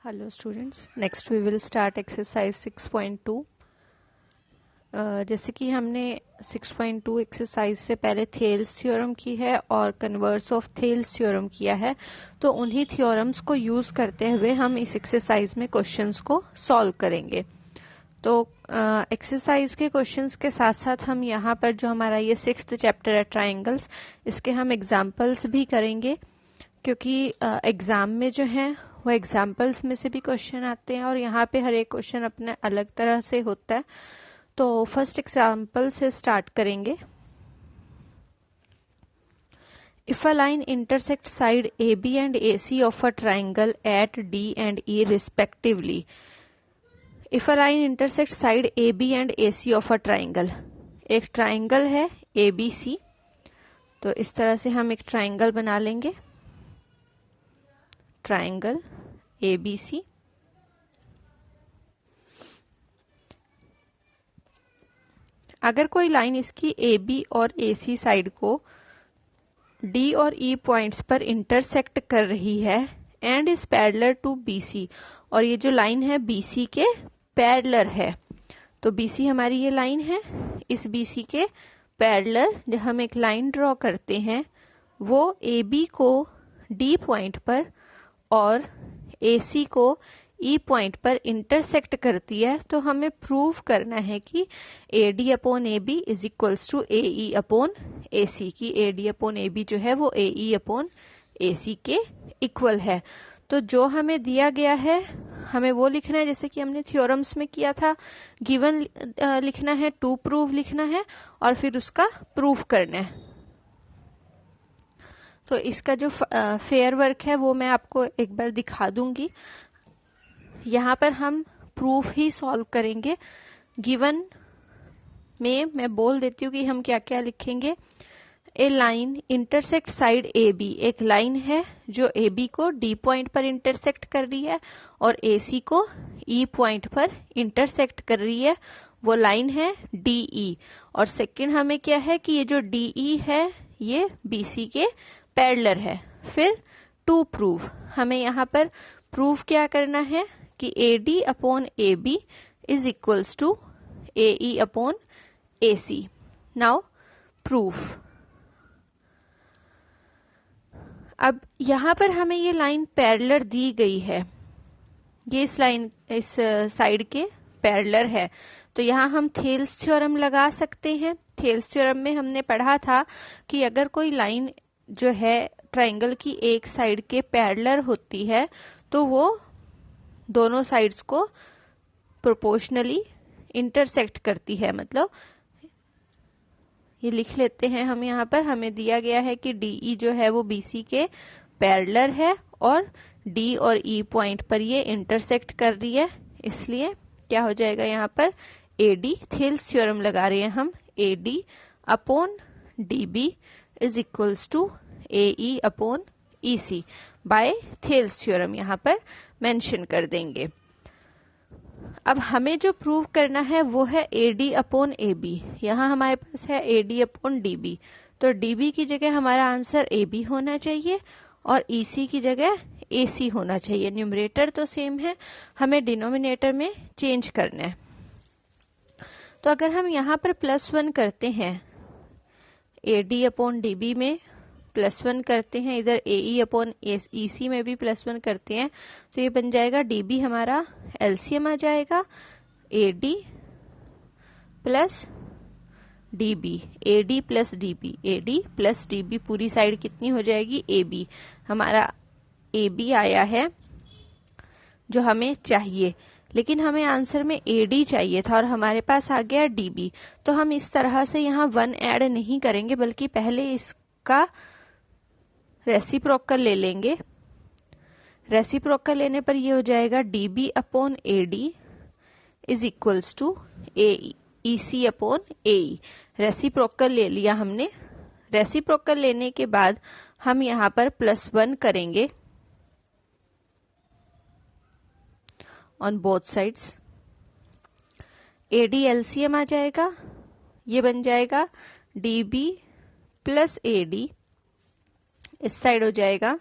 Hello students, next we will start exercise 6.2। जैसे कि हमने 6.2 एक्सरसाइज से पहले थेल्स थ्योरम की है और कन्वर्स ऑफ थेल्स थ्योरम किया है, तो उन्हीं थ्योरम्स को यूज़ करते हुए हम इस एक्सरसाइज में क्वेश्चंस को सॉल्व करेंगे। तो एक्सरसाइज के क्वेश्चंस के साथ साथ हम यहाँ पर जो हमारा ये 6th चैप्टर है ट्राइंगल्स, इसके हम एग्जाम्पल्स भी करेंगे, क्योंकि एग्ज़ाम में जो है वो एग्जाम्पल्स में से भी क्वेश्चन आते हैं और यहाँ पे हर एक क्वेश्चन अपने अलग तरह से होता है। तो फर्स्ट एग्जाम्पल से स्टार्ट करेंगे। If a line intersect side A B and A C of a triangle at D and E respectively. If a line intersect side A B and A C of a triangle, एक triangle है A B C, तो इस तरह से हम एक triangle बना लेंगे, ट्राइंगल ए बी सी। अगर कोई लाइन इसकी ए बी और ए सी साइड को डी और ई पॉइंट्स पर इंटरसेक्ट कर रही है and is parallel to B C, और ये जो लाइन है बी सी के पैरेलल है, तो बी सी हमारी ये लाइन है, इस बी सी के पैरेलल जब हम एक लाइन ड्रॉ करते हैं वो ए बी को डी पॉइंट पर और ए सी को ई पॉइंट पर इंटरसेक्ट करती है, तो हमें प्रूव करना है कि A D upon A B is equals to A E upon A C, की A D upon A B जो है वो ए ई अपॉन ए सी के इक्वल है। तो जो हमें दिया गया है हमें वो लिखना है, जैसे कि हमने थ्योरम्स में किया था, गिवन लिखना है, टू प्रूव लिखना है और फिर उसका प्रूफ करना है। तो इसका जो फेयर वर्क है वो मैं आपको एक बार दिखा दूंगी। यहाँ पर हम प्रूफ ही सॉल्व करेंगे। गिवन में मैं बोल देती हूँ कि हम क्या क्या लिखेंगे। A line intersect side A B, एक लाइन है जो ए बी को डी पॉइंट पर इंटरसेक्ट कर रही है और ए सी को ई पॉइंट पर इंटरसेक्ट कर रही है, वो लाइन है डी ई। और सेकंड हमें क्या है कि ये जो डी ई है ये बी सी के पैरेलल है। फिर टू प्रूव, हमें यहाँ पर प्रूव क्या करना है कि A D upon A B is equals to A E upon A C. Now proof. अब यहाँ पर हमें ये लाइन पैरेलल दी गई है, ये इस लाइन इस साइड के पैरेलल है, तो यहाँ हम थेल्स थ्योरम लगा सकते हैं। थेल्स थ्योरम में हमने पढ़ा था कि अगर कोई लाइन जो है ट्राइंगल की एक साइड के पैरेलल होती है तो वो दोनों साइड्स को प्रोपोर्शनली इंटरसेक्ट करती है। मतलब ये लिख लेते हैं हम, यहाँ पर हमें दिया गया है कि डी ई जो है वो बी सी के पैरेलल है और डी और ई पॉइंट पर ये इंटरसेक्ट कर रही है, इसलिए क्या हो जाएगा यहाँ पर ए डी, थेल्स थ्योरम लगा रहे हैं हम, A D upon D B is equals to A E upon E C by Thales theorem यहाँ पर मेंशन कर देंगे। अब हमें जो प्रूव करना है वो है A D upon A B. यहाँ हमारे पास है A D upon D B, तो डी बी की जगह हमारा आंसर ए बी होना चाहिए और ई सी की जगह ए सी होना चाहिए। न्यूमरेटर तो सेम है, हमें डिनोमिनेटर में चेंज करना है। तो अगर हम यहाँ पर +1 करते हैं, A D upon D B में +1 करते हैं, इधर ए ई अपॉन ई सी में भी +1 करते हैं, तो ये बन जाएगा डी बी हमारा एलसीएम आ जाएगा A D plus D B, A D plus D B, A D plus D B, पूरी साइड कितनी हो जाएगी ए बी। हमारा ए बी आया है जो हमें चाहिए, लेकिन हमें आंसर में ए डी चाहिए था और हमारे पास आ गया डी बी। तो हम इस तरह से यहाँ 1 ऐड नहीं करेंगे, बल्कि पहले इसका रेसिप्रोकल ले लेंगे। रेसिप्रोकल लेने पर ये हो जाएगा D B upon A D is equals to A C upon A E. Reciprocal ले लिया हमने। रेसिप्रोकल लेने के बाद हम यहाँ पर +1 करेंगे on both sides. A D LCM आ जाएगा, ये बन जाएगा D B plus A D, इस साइड हो जाएगा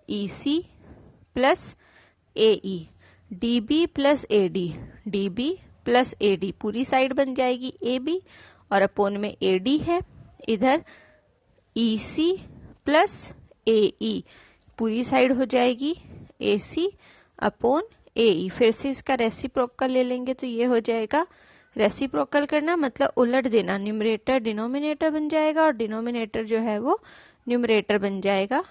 E C plus A E, D B plus A D, D B plus A D, पूरी साइड बन जाएगी ए बी और अपोन में ए डी है। इधर ई सी प्लस ए ई, पूरी साइड हो जाएगी ए सी अपोन ए ई। फिर से इसका रेसिप्रोकल ले लेंगे तो ये हो जाएगा, रेसिप्रोकल करना मतलब उलट देना, न्यूमरेटर डिनोमिनेटर बन जाएगा और डिनोमिनेटर जो है वो न्यूमरेटर बन जाएगा।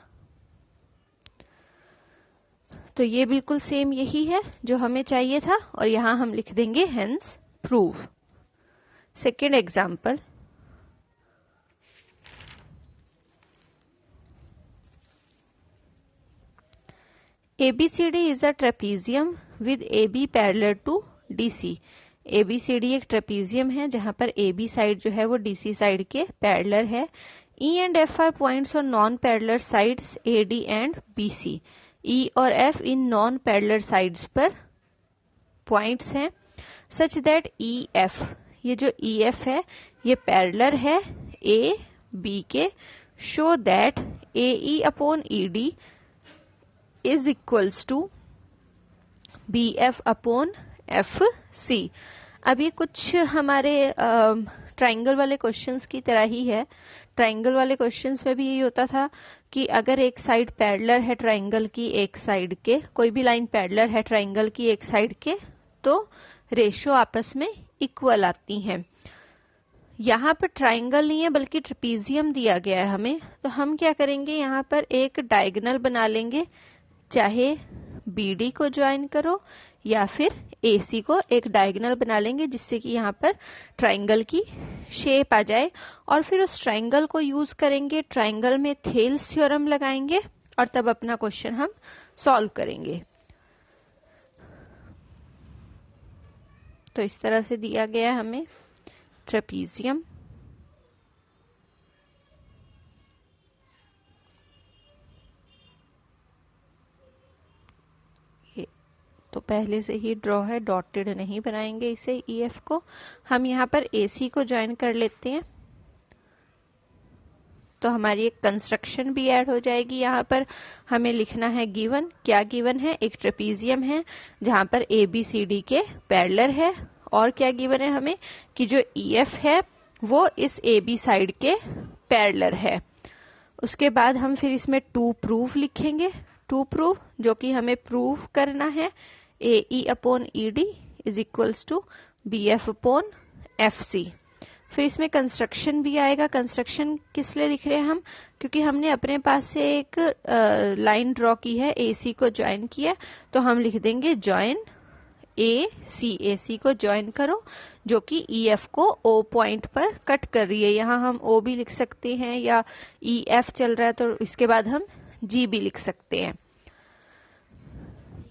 तो ये बिल्कुल सेम यही है जो हमें चाहिए था और यहां हम लिख देंगे hence prove. Second example, ABCD is a trapezium with AB parallel to DC। ABCD एक ट्रेपीजियम है जहां पर AB साइड जो है वो DC साइड के पैरेलल है। E and F are points on non-parallel sides AD and BC। E और F इन non-parallel sides पर पॉइंट्स हैं सच दैट EF, ये जो EF है ये पैरेलल है AB के, show that AE upon ED is equals to BF upon FC। अब ये कुछ हमारे ट्राइंगल वाले क्वेश्चंस की तरह ही है। ट्राइंगल वाले क्वेश्चंस में भी यही होता था कि अगर एक साइड पैरेलल है ट्राइंगल की एक साइड के, कोई भी लाइन पैरेलल है ट्राइंगल की एक साइड के, तो रेशियो आपस में इक्वल आती हैं। यहाँ पर ट्राइंगल नहीं है बल्कि ट्रेपीजियम दिया गया है हमें, तो हम क्या करेंगे, यहाँ पर एक डायगोनल बना लेंगे, चाहे BD को ज्वाइन करो या फिर AC को एक डायगोनल बना लेंगे जिससे कि यहाँ पर ट्राइंगल की शेप आ जाए और फिर उस ट्राइंगल को यूज करेंगे, ट्राइंगल में थेल्स थ्योरम लगाएंगे और तब अपना क्वेश्चन हम सॉल्व करेंगे। तो इस तरह से दिया गया है हमें ट्रेपीजियम, तो पहले से ही ड्रॉ है, डॉटेड नहीं बनाएंगे इसे EF को। हम यहाँ पर AC को ज्वाइन कर लेते हैं तो हमारी एक कंस्ट्रक्शन भी ऐड हो जाएगी। यहाँ पर हमें लिखना है गिवन, क्या गिवन है, एक ट्रेपीजियम है जहाँ पर ABCD के पैरेलल है और क्या गिवन है हमें कि जो EF है वो इस AB साइड के पैरेलल है। उसके बाद हम फिर इसमें टू प्रूफ लिखेंगे, टू प्रूफ जो कि हमें प्रूफ करना है AE upon ED is equals to BF upon FC। फिर इसमें कंस्ट्रक्शन भी आएगा। कंस्ट्रक्शन किस लिए लिख रहे हैं हम, क्योंकि हमने अपने पास से एक लाइन ड्रॉ की है, AC को ज्वाइन किया, तो हम लिख देंगे ज्वाइन AC को ज्वाइन करो जो कि EF को O पॉइंट पर कट कर रही है। यहाँ हम O भी लिख सकते हैं या EF चल रहा है तो इसके बाद हम G भी लिख सकते हैं।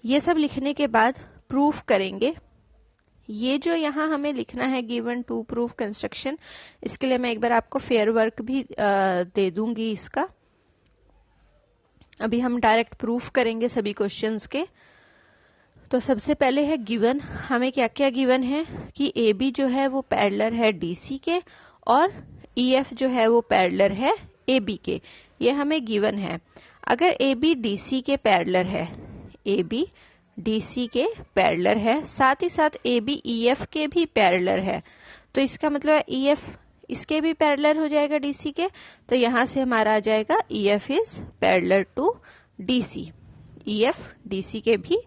ये सब लिखने के बाद प्रूफ करेंगे। ये जो यहाँ हमें लिखना है गिवन टू प्रूफ कंस्ट्रक्शन, इसके लिए मैं एक बार आपको फेयर वर्क भी दे दूंगी इसका। अभी हम डायरेक्ट प्रूफ करेंगे सभी क्वेश्चंस के। तो सबसे पहले है गिवन, हमें क्या क्या गिवन है कि AB जो है वो पैरेलल है DC के और EF जो है वो पैरेलल है AB के, ये हमें गिवन है। अगर AB DC के पैरेलल है, AB DC के पैरेलल है, साथ ही साथ AB EF के भी पैरेलल है, तो इसका मतलब है EF इसके भी पैरेलल हो जाएगा DC के, तो यहां से हमारा आ जाएगा EF is parallel to DC, EF DC के भी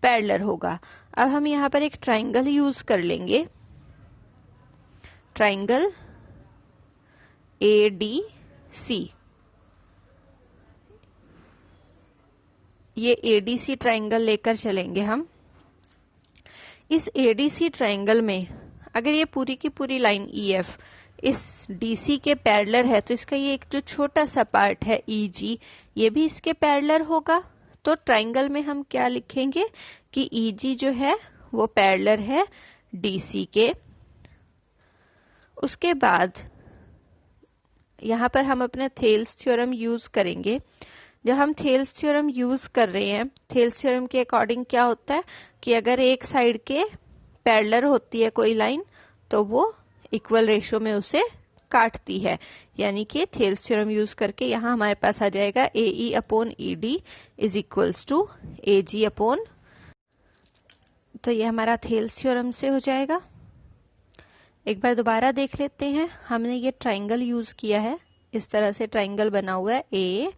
पैरेलल होगा। अब हम यहाँ पर एक ट्राइंगल यूज कर लेंगे, ट्राइंगल ADC। ये ADC ट्राइंगल लेकर चलेंगे हम। इस ADC ट्राइंगल में अगर ये पूरी की पूरी लाइन EF इस DC के पैरेलल है तो इसका ये एक जो छोटा सा पार्ट है EG ये भी इसके पैरेलल होगा। तो ट्राइंगल में हम क्या लिखेंगे कि EG जो है वो पैरेलल है DC के। उसके बाद यहाँ पर हम अपना थेल्स थ्योरम यूज करेंगे। जब हम थेल्स थ्योरम यूज कर रहे हैं, थेल्स थ्योरम के अकॉर्डिंग क्या होता है कि अगर एक साइड के पैरेलल होती है कोई लाइन तो वो इक्वल रेशियो में उसे काटती है, यानी कि थेल्स थ्योरम यूज करके यहाँ हमारे पास आ जाएगा AE upon ED is equals to AG upon तो ये हमारा थेल्स थ्योरम से हो जाएगा। एक बार दोबारा देख लेते हैं। हमने ये ट्राइंगल यूज किया है, इस तरह से ट्राइंगल बना हुआ है, ए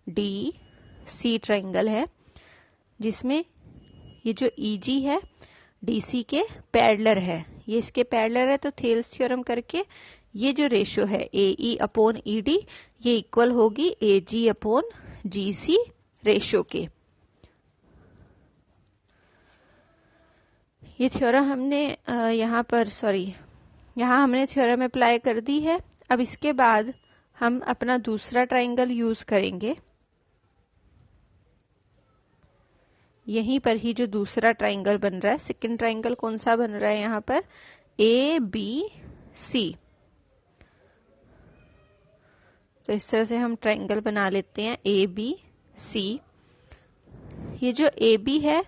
डी सी ट्राइंगल है, जिसमें ये जो ईजी है डीसी के पैरेलल है, ये इसके पैरेलल है। तो थेल्स थ्योरम करके ये जो रेशो है ए अपॉन ई डी, ये इक्वल होगी ए जी अपॉन जी सी रेशो के। ये थ्योरम हमने यहाँ हमने थ्योरम अप्लाई कर दी है। अब इसके बाद हम अपना दूसरा ट्राइंगल यूज करेंगे। यहीं पर ही जो दूसरा ट्राइंगल बन रहा है, सेकंड ट्राइंगल कौन सा बन रहा है यहाँ पर, ए बी सी। तो इस तरह से हम ट्राइंगल बना लेते हैं ए बी सी। ये जो ए बी है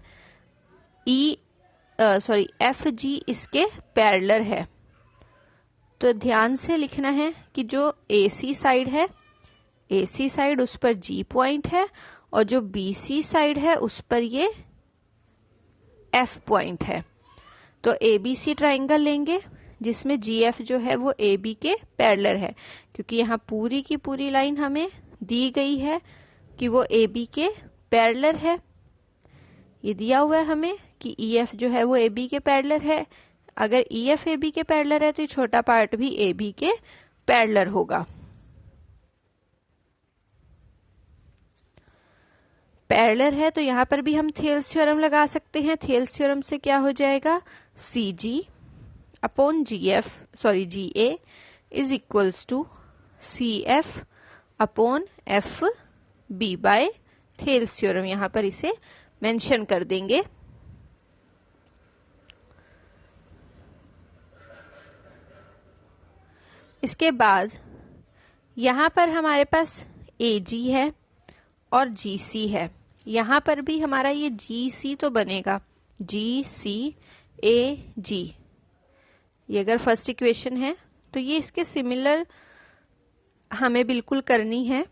एफ जी इसके पैरेलल है। तो ध्यान से लिखना है कि जो ए सी साइड है, ए सी साइड उस पर जी पॉइंट है, और जो बी सी साइड है उस पर ये एफ पॉइंट है। तो ए बी सी ट्राइंगल लेंगे जिसमें जी एफ जो है वो ए बी के पैरेलल है, क्योंकि यहाँ पूरी की पूरी लाइन हमें दी गई है कि वो ए बी के पैरेलल है। ये दिया हुआ है हमें कि ई एफ जो है वो ए बी के पैरेलल है। अगर ई एफ ए बी के पैरेलल है तो ये छोटा पार्ट भी ए बी के पैरेलल होगा। पैरेलल है तो यहाँ पर भी हम थेल्स थ्योरम लगा सकते हैं। थेल्स थ्योरम से क्या हो जाएगा, C G upon G A is equals to C F upon F B by Thales theorem. यहाँ पर इसे मेंशन कर देंगे। इसके बाद यहाँ पर हमारे पास ए जी है और जी सी है। यहाँ पर भी हमारा ये जी सी तो बनेगा, जी सी ए जी। ये अगर फर्स्ट इक्वेशन है तो ये इसके सिमिलर हमें बिल्कुल करनी है।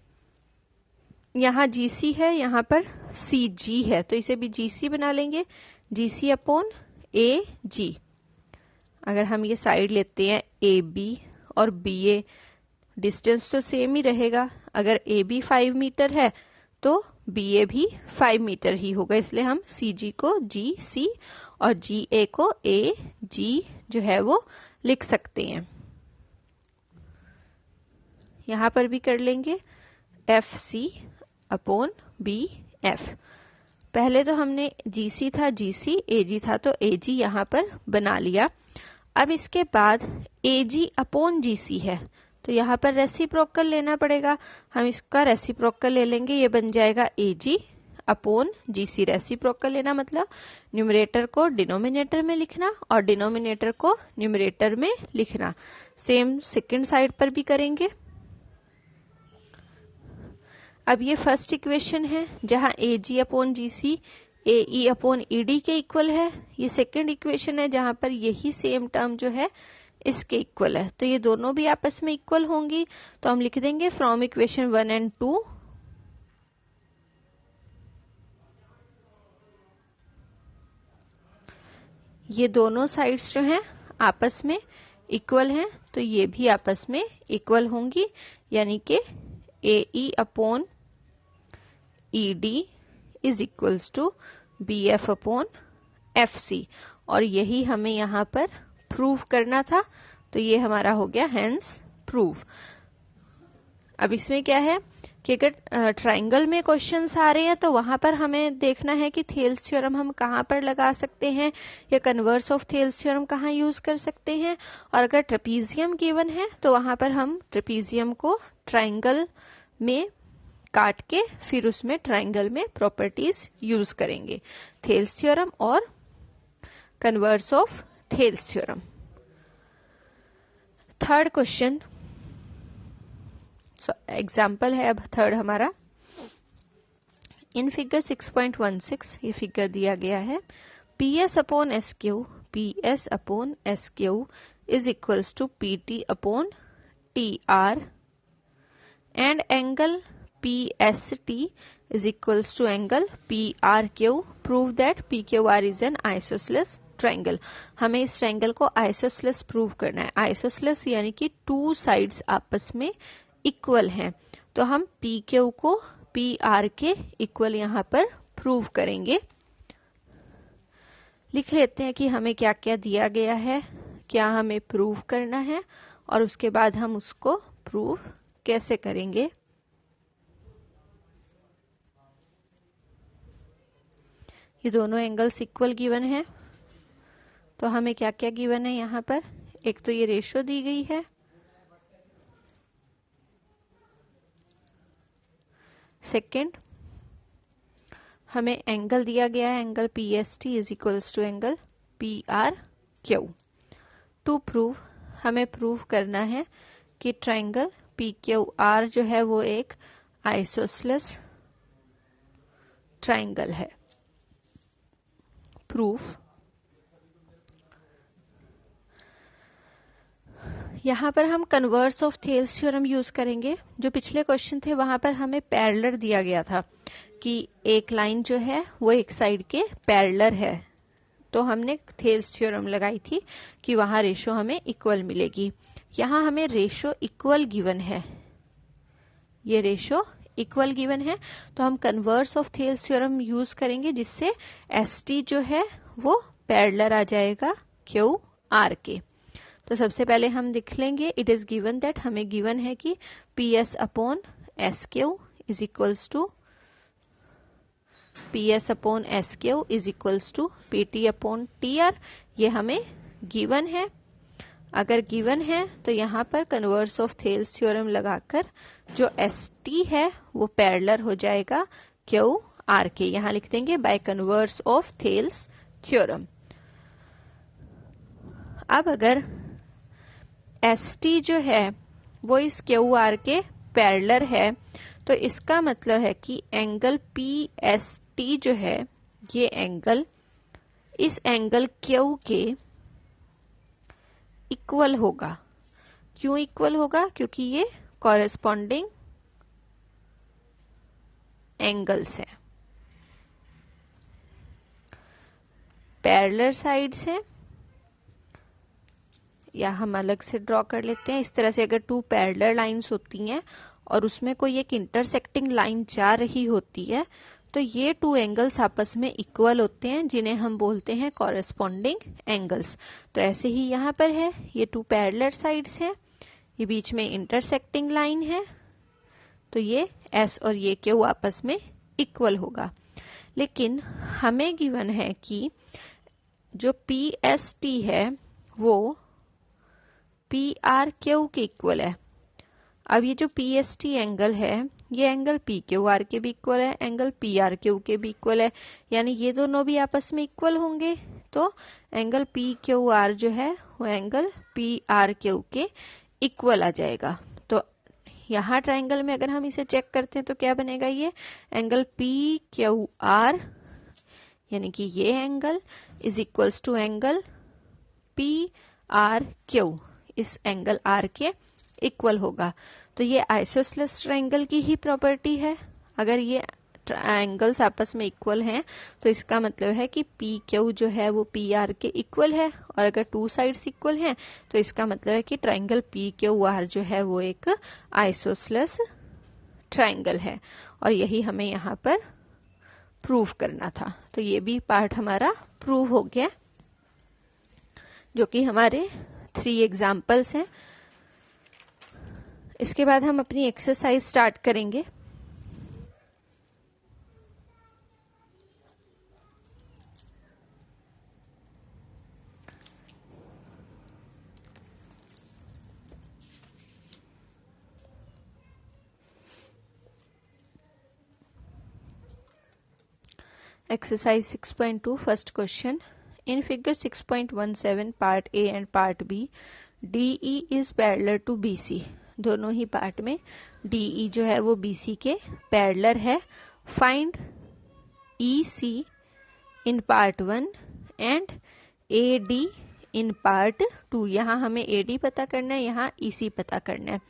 यहाँ जी सी है, यहाँ पर सी जी है, तो इसे भी जी सी बना लेंगे, जी सी अपॉन ए जी। अगर हम ये साइड लेते हैं ए बी और बी ए, डिस्टेंस तो सेम ही रहेगा। अगर ए बी 5 मीटर है तो बी ए भी 5 मीटर ही होगा, इसलिए हम सी जी को जी सी और जी ए को ए जी जो है वो लिख सकते हैं। यहां पर भी कर लेंगे F C upon B F. पहले तो हमने जी सी था जी सी, ए जी था तो ए जी यहां पर बना लिया। अब इसके बाद ए जी अपॉन जी सी है तो यहाँ पर रेसिप्रोकल लेना पड़ेगा। हम इसका रेसिप्रोकल ले लेंगे, ये बन जाएगा ए जी अपॉन जी सी। रेसिप्रोकल लेना मतलब न्यूमरेटर को डिनोमिनेटर में लिखना और डिनोमिनेटर को न्यूमरेटर में लिखना। सेम सेकंड साइड पर भी करेंगे। अब ये फर्स्ट इक्वेशन है जहां ए जी अपॉन जी सी ए ई अपॉन ई डी के इक्वल है। ये सेकंड इक्वेशन है जहां पर यही सेम टर्म जो है इसके इक्वल है। तो ये दोनों भी आपस में इक्वल होंगी, तो हम लिख देंगे फ्रॉम इक्वेशन 1 एंड 2 ये दोनों साइड्स जो हैं आपस में इक्वल हैं, तो ये भी आपस में इक्वल होंगी, यानी कि A E upon E D is equals to B F upon F C. और यही हमें यहाँ पर प्रूव करना था, तो ये हमारा हो गया हेंस प्रूव। अब इसमें क्या है कि अगर ट्राइंगल में क्वेश्चंस आ रहे हैं तो वहां पर हमें देखना है कि थेल्स थ्योरम हम कहाँ पर लगा सकते हैं या कन्वर्स ऑफ थेल्स थ्योरम कहाँ यूज कर सकते हैं। और अगर ट्रेपीजियम गिवन है तो वहां पर हम ट्रेपीजियम को ट्राइंगल में काट के फिर उसमें ट्राइंगल में प्रॉपर्टीज यूज करेंगे, थेल्स थ्योरम और converse of Thales theorem. Third question example है अब थर्ड हमारा। इन फिगर 6.16 ये फिगर दिया गया है, P S upon S Q is equals to P T upon T R and angle P S T is equals to angle PRQ. Prove that PQR is an isosceles triangle. हमें इस triangle को isosceles prove करना है. Isosceles यानी कि two sides आपस में equal हैं. तो हम PQ को PR के इक्वल यहाँ पर प्रूव करेंगे. लिख लेते हैं कि हमें क्या क्या दिया गया है, क्या हमें प्रूव करना है और उसके बाद हम उसको प्रूव कैसे करेंगे. ये दोनों एंगल्स इक्वल गिवन है. तो हमें क्या क्या गिवन है यहाँ पर. एक तो ये रेशो दी गई है. सेकंड, हमें एंगल दिया गया है, angle PST is equals to angle PRQ. To prove हमें प्रूव करना है कि ट्रायंगल PQR जो है वो एक आइसोसेलेस ट्रायंगल है. प्रूफ. यहाँ पर हम converse of Thales theorem use करेंगे. जो पिछले क्वेश्चन थे वहां पर हमें पैरेलल दिया गया था कि एक लाइन जो है वो एक साइड के पैरेलल है. तो हमने थेल्स थ्योरम लगाई थी कि वहां रेशो हमें इक्वल मिलेगी. यहाँ हमें रेशो इक्वल गिवन है. ये रेशो इक्वल गिवन है तो हम converse of Thales theorem use करेंगे जिससे ST जो है वो पैरेलल आ जाएगा QR के. तो सबसे पहले हम लिख लेंगे इट इज गिवन दैट, हमें गिवन है कि PS upon SQ is equals to PS upon SQ is equals to PT upon TR. ये हमें गिवन है. अगर गिवन है तो यहाँ पर कन्वर्स ऑफ थेल्स थ्योरम लगाकर जो ST है वो पैरेलल हो जाएगा QR के. यहाँ लिख देंगे bye converse of Thales theorem. अब अगर ST जो है वो इस QR के पैरेलल है तो इसका मतलब है कि एंगल PST जो है ये एंगल इस एंगल Q के इक्वल होगा. क्यों इक्वल होगा? क्योंकि ये कॉरेस्पॉन्डिंग एंगल्स है, पैरेलल साइड्स हैं. या हम अलग से ड्रॉ कर लेते हैं. इस तरह से अगर टू पैरेलल लाइंस होती हैं और उसमें कोई एक इंटरसेक्टिंग लाइन जा रही होती है तो ये टू एंगल्स आपस में इक्वल होते हैं जिन्हें हम बोलते हैं कॉरेस्पॉन्डिंग एंगल्स. तो ऐसे ही यहाँ पर है, ये टू पैरेलल साइड्स हैं, ये बीच में इंटरसेक्टिंग लाइन है तो ये S और ये Q आपस में इक्वल होगा. लेकिन हमें गिवन है कि जो PST है वो PRQ के इक्वल है. अब ये जो PST एंगल है ये एंगल PQR के भी इक्वल है, एंगल PRQ के भी इक्वल है. यानी ये दोनों भी आपस में इक्वल होंगे तो एंगल PQR जो है वो एंगल PRQ के इक्वल आ जाएगा. तो यहाँ ट्रायंगल में अगर हम इसे चेक करते हैं तो क्या बनेगा, ये एंगल PQR यानी कि ये angle is equals to angle PRQ, इस एंगल R के इक्वल होगा. तो ये आइसोसेलेस ट्रायंगल की ही प्रॉपर्टी है. अगर ये एंगल्स आपस में इक्वल हैं तो इसका मतलब है कि PQ जो है वो PR के इक्वल है. और अगर टू साइड्स इक्वल हैं तो इसका मतलब है कि ट्रायंगल PQR जो है वो एक आइसोसेलेस ट्रायंगल है. और यही हमें यहाँ पर प्रूव करना था. तो ये भी पार्ट हमारा प्रूव हो गया, जो कि हमारे 3 एग्जाम्पल्स हैं. इसके बाद हम अपनी एक्सरसाइज स्टार्ट करेंगे. Exercise 6.2 first question. In figure 6.17 part A and part B, DE is parallel to BC. दोनों ही पार्ट में DE जो है वो BC के पैरेलल है. Find EC in part 1 and AD in part 2. यहाँ हमें AD पता करना है, यहाँ EC पता करना है.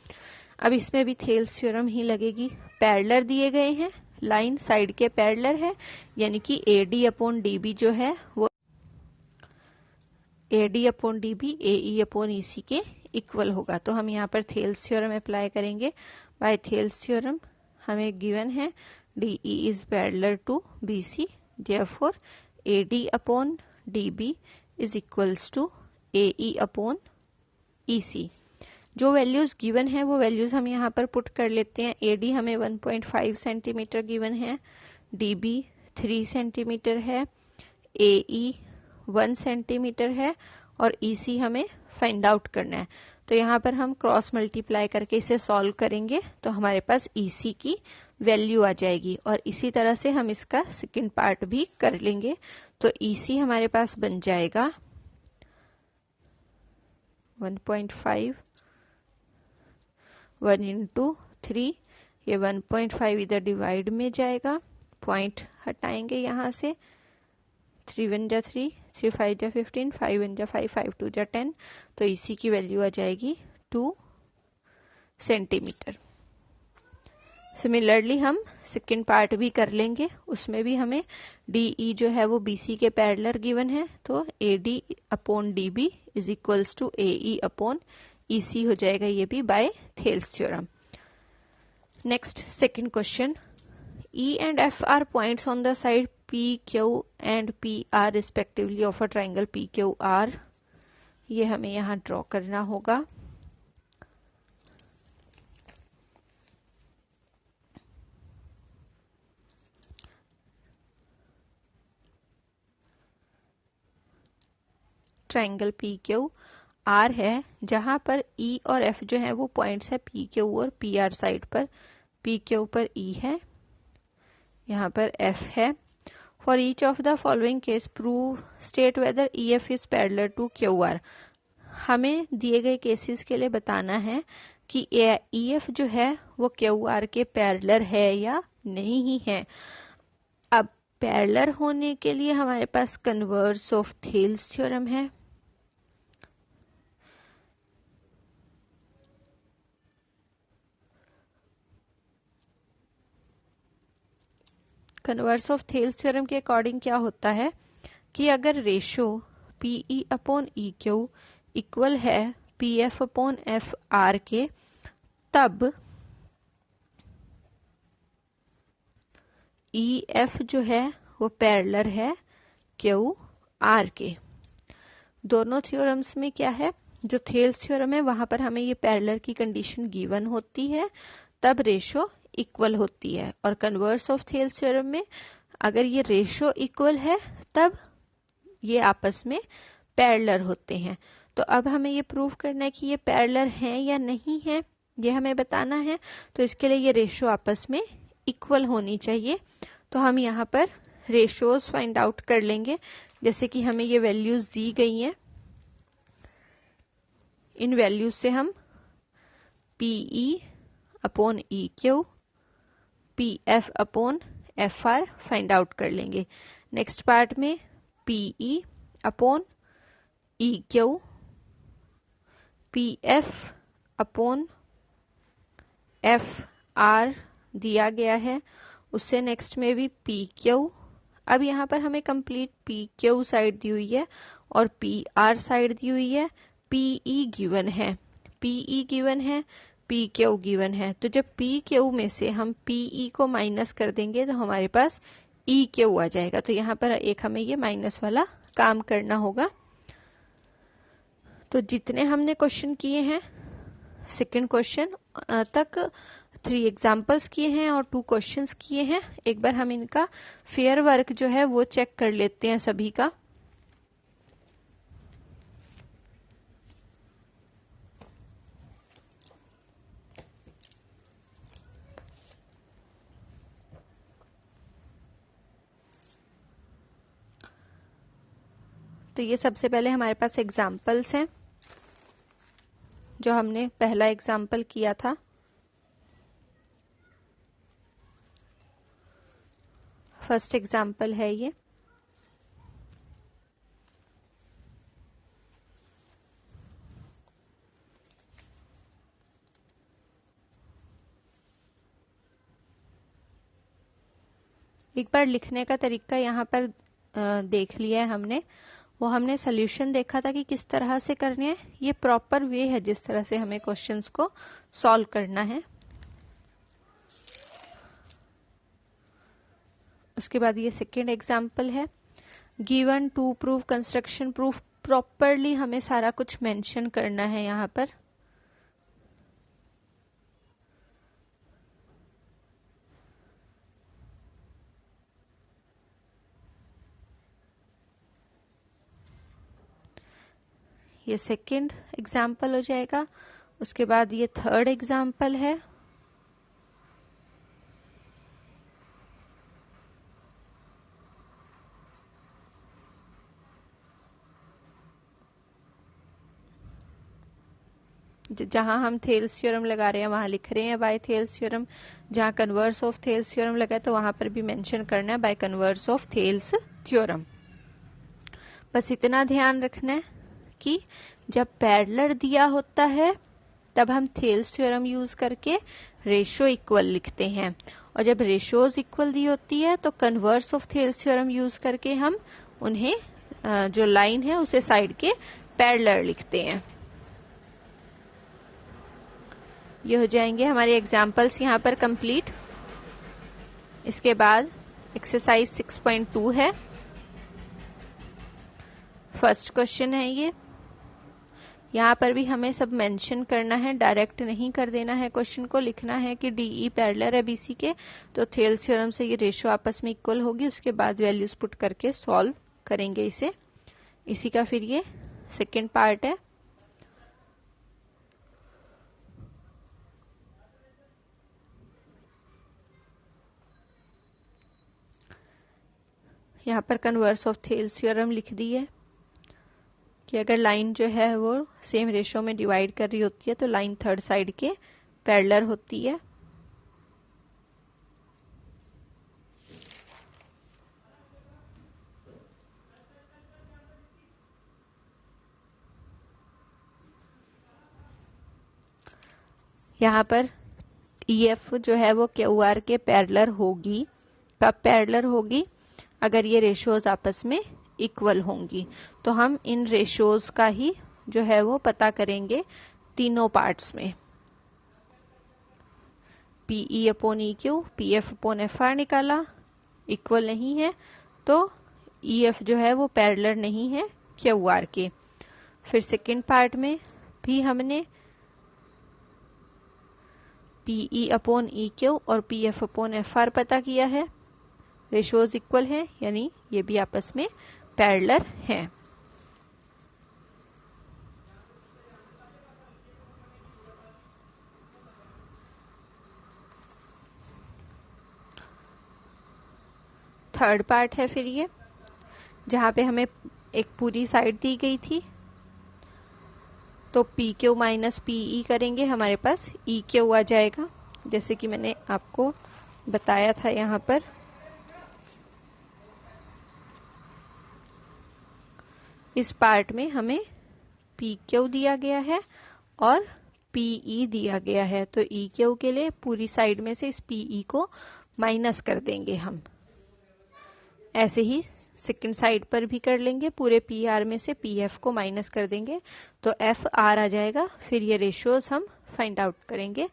अब इसमें भी थेल्स थ्योरम ही लगेगी. पैरेलल दिए गए हैं लाइन साइड के पैरेलल है, यानी कि AD अपॉन DB जो है वो AD upon DB AE upon EC के इक्वल होगा। तो हम यहाँ पर थेल्स थ्योरम अप्लाई करेंगे। बाय थेल्स थ्योरम हमें गिवन है DE is parallel to BC, therefore AD upon DB is equals to AE upon EC। जो वैल्यूज गिवन है वो वैल्यूज हम यहाँ पर पुट कर लेते हैं। AD हमें 1.5 सेंटीमीटर गिवन है, DB 3 सेंटीमीटर है, AE 1 सेंटीमीटर है और EC हमें फाइंड आउट करना है। तो यहाँ पर हम क्रॉस मल्टीप्लाई करके इसे सॉल्व करेंगे तो हमारे पास EC की वैल्यू आ जाएगी और इसी तरह से हम इसका सेकंड पार्ट भी कर लेंगे। तो EC हमारे पास बन जाएगा 1.5 1 इंटू 3, ये 1.5 इधर डिवाइड में जाएगा, पॉइंट हटाएंगे यहाँ से, 3 1 जा 3, 3 5 जा 15, 5 1 जा 5, 5 2 जा 10। तो इसी की वैल्यू आ जाएगी 2 सेंटीमीटर। सिमिलरली हम सेकेंड पार्ट भी कर लेंगे, उसमें भी हमें DE जो है वो BC के पैरेलल गिवन है, तो AD upon DB is equals to AE upon EC हो जाएगा, ये भी by Thales theorem. Next second question, E and F are points on the side PQ and PR respectively of a triangle PQR। ये हमें यहाँ draw करना होगा। Triangle PQR है जहां पर E और F जो है वो पॉइंट्स है PQ और PR साइड पर। PQ पर E है, यहाँ पर F है। For each of the following case prove state whether EF is parallel to QR। हमें दिए गए केसेस के लिए बताना है कि EF जो है वो QR के पैरेलल है या नहीं ही है। अब पैरेलल होने के लिए हमारे पास कन्वर्स ऑफ थेल्स थ्योरम है। कन्वर्स ऑफ थेल्स थ्योरम के अकॉर्डिंग क्या होता है कि अगर ratio PE upon EQ equal है PF अपॉन FR के, तब EF जो है वो पैरेलल है QR के। दोनों थ्योरम्स में क्या है, जो थेल्स थ्योरम है वहां पर हमें ये पैरेलल की कंडीशन गिवन होती है, तब रेशो इक्वल होती है। और कन्वर्स ऑफ थेल्स थ्योरम में अगर ये रेशो इक्वल है तब ये आपस में पैरेलल होते हैं। तो अब हमें ये प्रूव करना है कि ये पैरेलल हैं या नहीं है, ये हमें बताना है। तो इसके लिए ये रेशो आपस में इक्वल होनी चाहिए। तो हम यहाँ पर रेशोज फाइंड आउट कर लेंगे, जैसे कि हमें ये वैल्यूज दी गई हैं। इन वैल्यूज से हम PE upon EQ, PF upon FR find out कर लेंगे। नेक्स्ट पार्ट में PE upon EQ, PF upon FR दिया गया है, उससे नेक्स्ट में भी PQ। अब यहाँ पर हमें कंप्लीट PQ साइड दी हुई है और PR साइड दी हुई है। PE गिवन है, PE गिवन है, PQ गिवन है। तो जब PQ में से हम PE को माइनस कर देंगे तो हमारे पास EQ आ जाएगा। तो यहाँ पर एक हमें ये माइनस वाला काम करना होगा। तो जितने हमने क्वेश्चन किए हैं सेकंड क्वेश्चन तक 3 एग्जाम्पल्स किए हैं और 2 क्वेश्चंस किए हैं। एक बार हम इनका फेयर वर्क जो है वो चेक कर लेते हैं सभी का। तो ये सबसे पहले हमारे पास एग्जाम्पल्स हैं, जो हमने पहला एग्जाम्पल किया था। फर्स्ट एग्जाम्पल है ये। एक बार लिखने का तरीका यहाँ पर देख लिया है हमने, वो हमने सोल्यूशन देखा था कि किस तरह से करने हैं। ये प्रॉपर वे है जिस तरह से हमें क्वेश्चंस को सॉल्व करना है। उसके बाद ये सेकेंड एग्जाम्पल है, given to prove construction proof. Properly हमें सारा कुछ मेंशन करना है यहाँ पर। ये सेकेंड एग्जाम्पल हो जाएगा। उसके बाद ये थर्ड एग्जाम्पल है। जहां हम थेल्स थ्योरम लगा रहे हैं वहां लिख रहे हैं बाय थेल्स थ्योरम। जहां कन्वर्स ऑफ थेल्स थ्योरम लगा है तो वहां पर भी मेंशन करना है bye converse of Thales theorem. बस इतना ध्यान रखना है कि जब पैरेलल दिया होता है तब हम थेल्स थ्योरम यूज करके रेशो इक्वल लिखते हैं, और जब रेशोज इक्वल दी होती है तो converse of Thales theorem use करके हम उन्हें जो लाइन है उसे साइड के पैरेलल लिखते हैं। ये हो जाएंगे हमारे एग्जाम्पल्स यहाँ पर कंप्लीट। इसके बाद एक्सरसाइज 6.2 है। फर्स्ट क्वेश्चन है ये। यहाँ पर भी हमें सब मेंशन करना है, डायरेक्ट नहीं कर देना है क्वेश्चन को। लिखना है कि डीई पैरेलल है बीसी के, तो थेल्स थ्योरम से ये रेशो आपस में इक्वल होगी। उसके बाद वैल्यूज पुट करके सॉल्व करेंगे इसे। इसी का फिर ये सेकेंड पार्ट है। यहाँ पर कन्वर्स ऑफ थेल्स थ्योरम लिख दी है कि अगर लाइन जो है वो सेम रेशो में डिवाइड कर रही होती है तो लाइन थर्ड साइड के पैरेलल होती है। यहाँ पर EF जो है वो QR के पैरेलल होगी। कब पैरेलल होगी? अगर ये रेशोज आपस में इक्वल होंगी। तो हम इन रेशोज का ही जो है वो पता करेंगे तीनों पार्ट्स में। PE upon EQ, PF upon FR निकाला, इक्वल नहीं है तो EF जो है वो पैरेलल नहीं है QR के। फिर सेकेंड पार्ट में भी हमने PE अपॉन EQ और PF अपॉन FR पता किया है, रेशोज इक्वल है, यानी ये भी आपस में पैरेलल हैं। थर्ड पार्ट है फिर ये, जहां पे हमें एक पूरी साइड दी गई थी, तो PQ माइनस PE करेंगे, हमारे पास EQ आ जाएगा, जैसे कि मैंने आपको बताया था। यहाँ पर इस पार्ट में हमें PQ दिया गया है और PE दिया गया है, तो EQ के लिए पूरी साइड में से इस PE को माइनस कर देंगे हम। ऐसे ही सेकंड साइड पर भी कर लेंगे, पूरे PR में से PF को माइनस कर देंगे तो FR आ जाएगा। फिर ये रेशियोज हम फाइंड आउट करेंगे।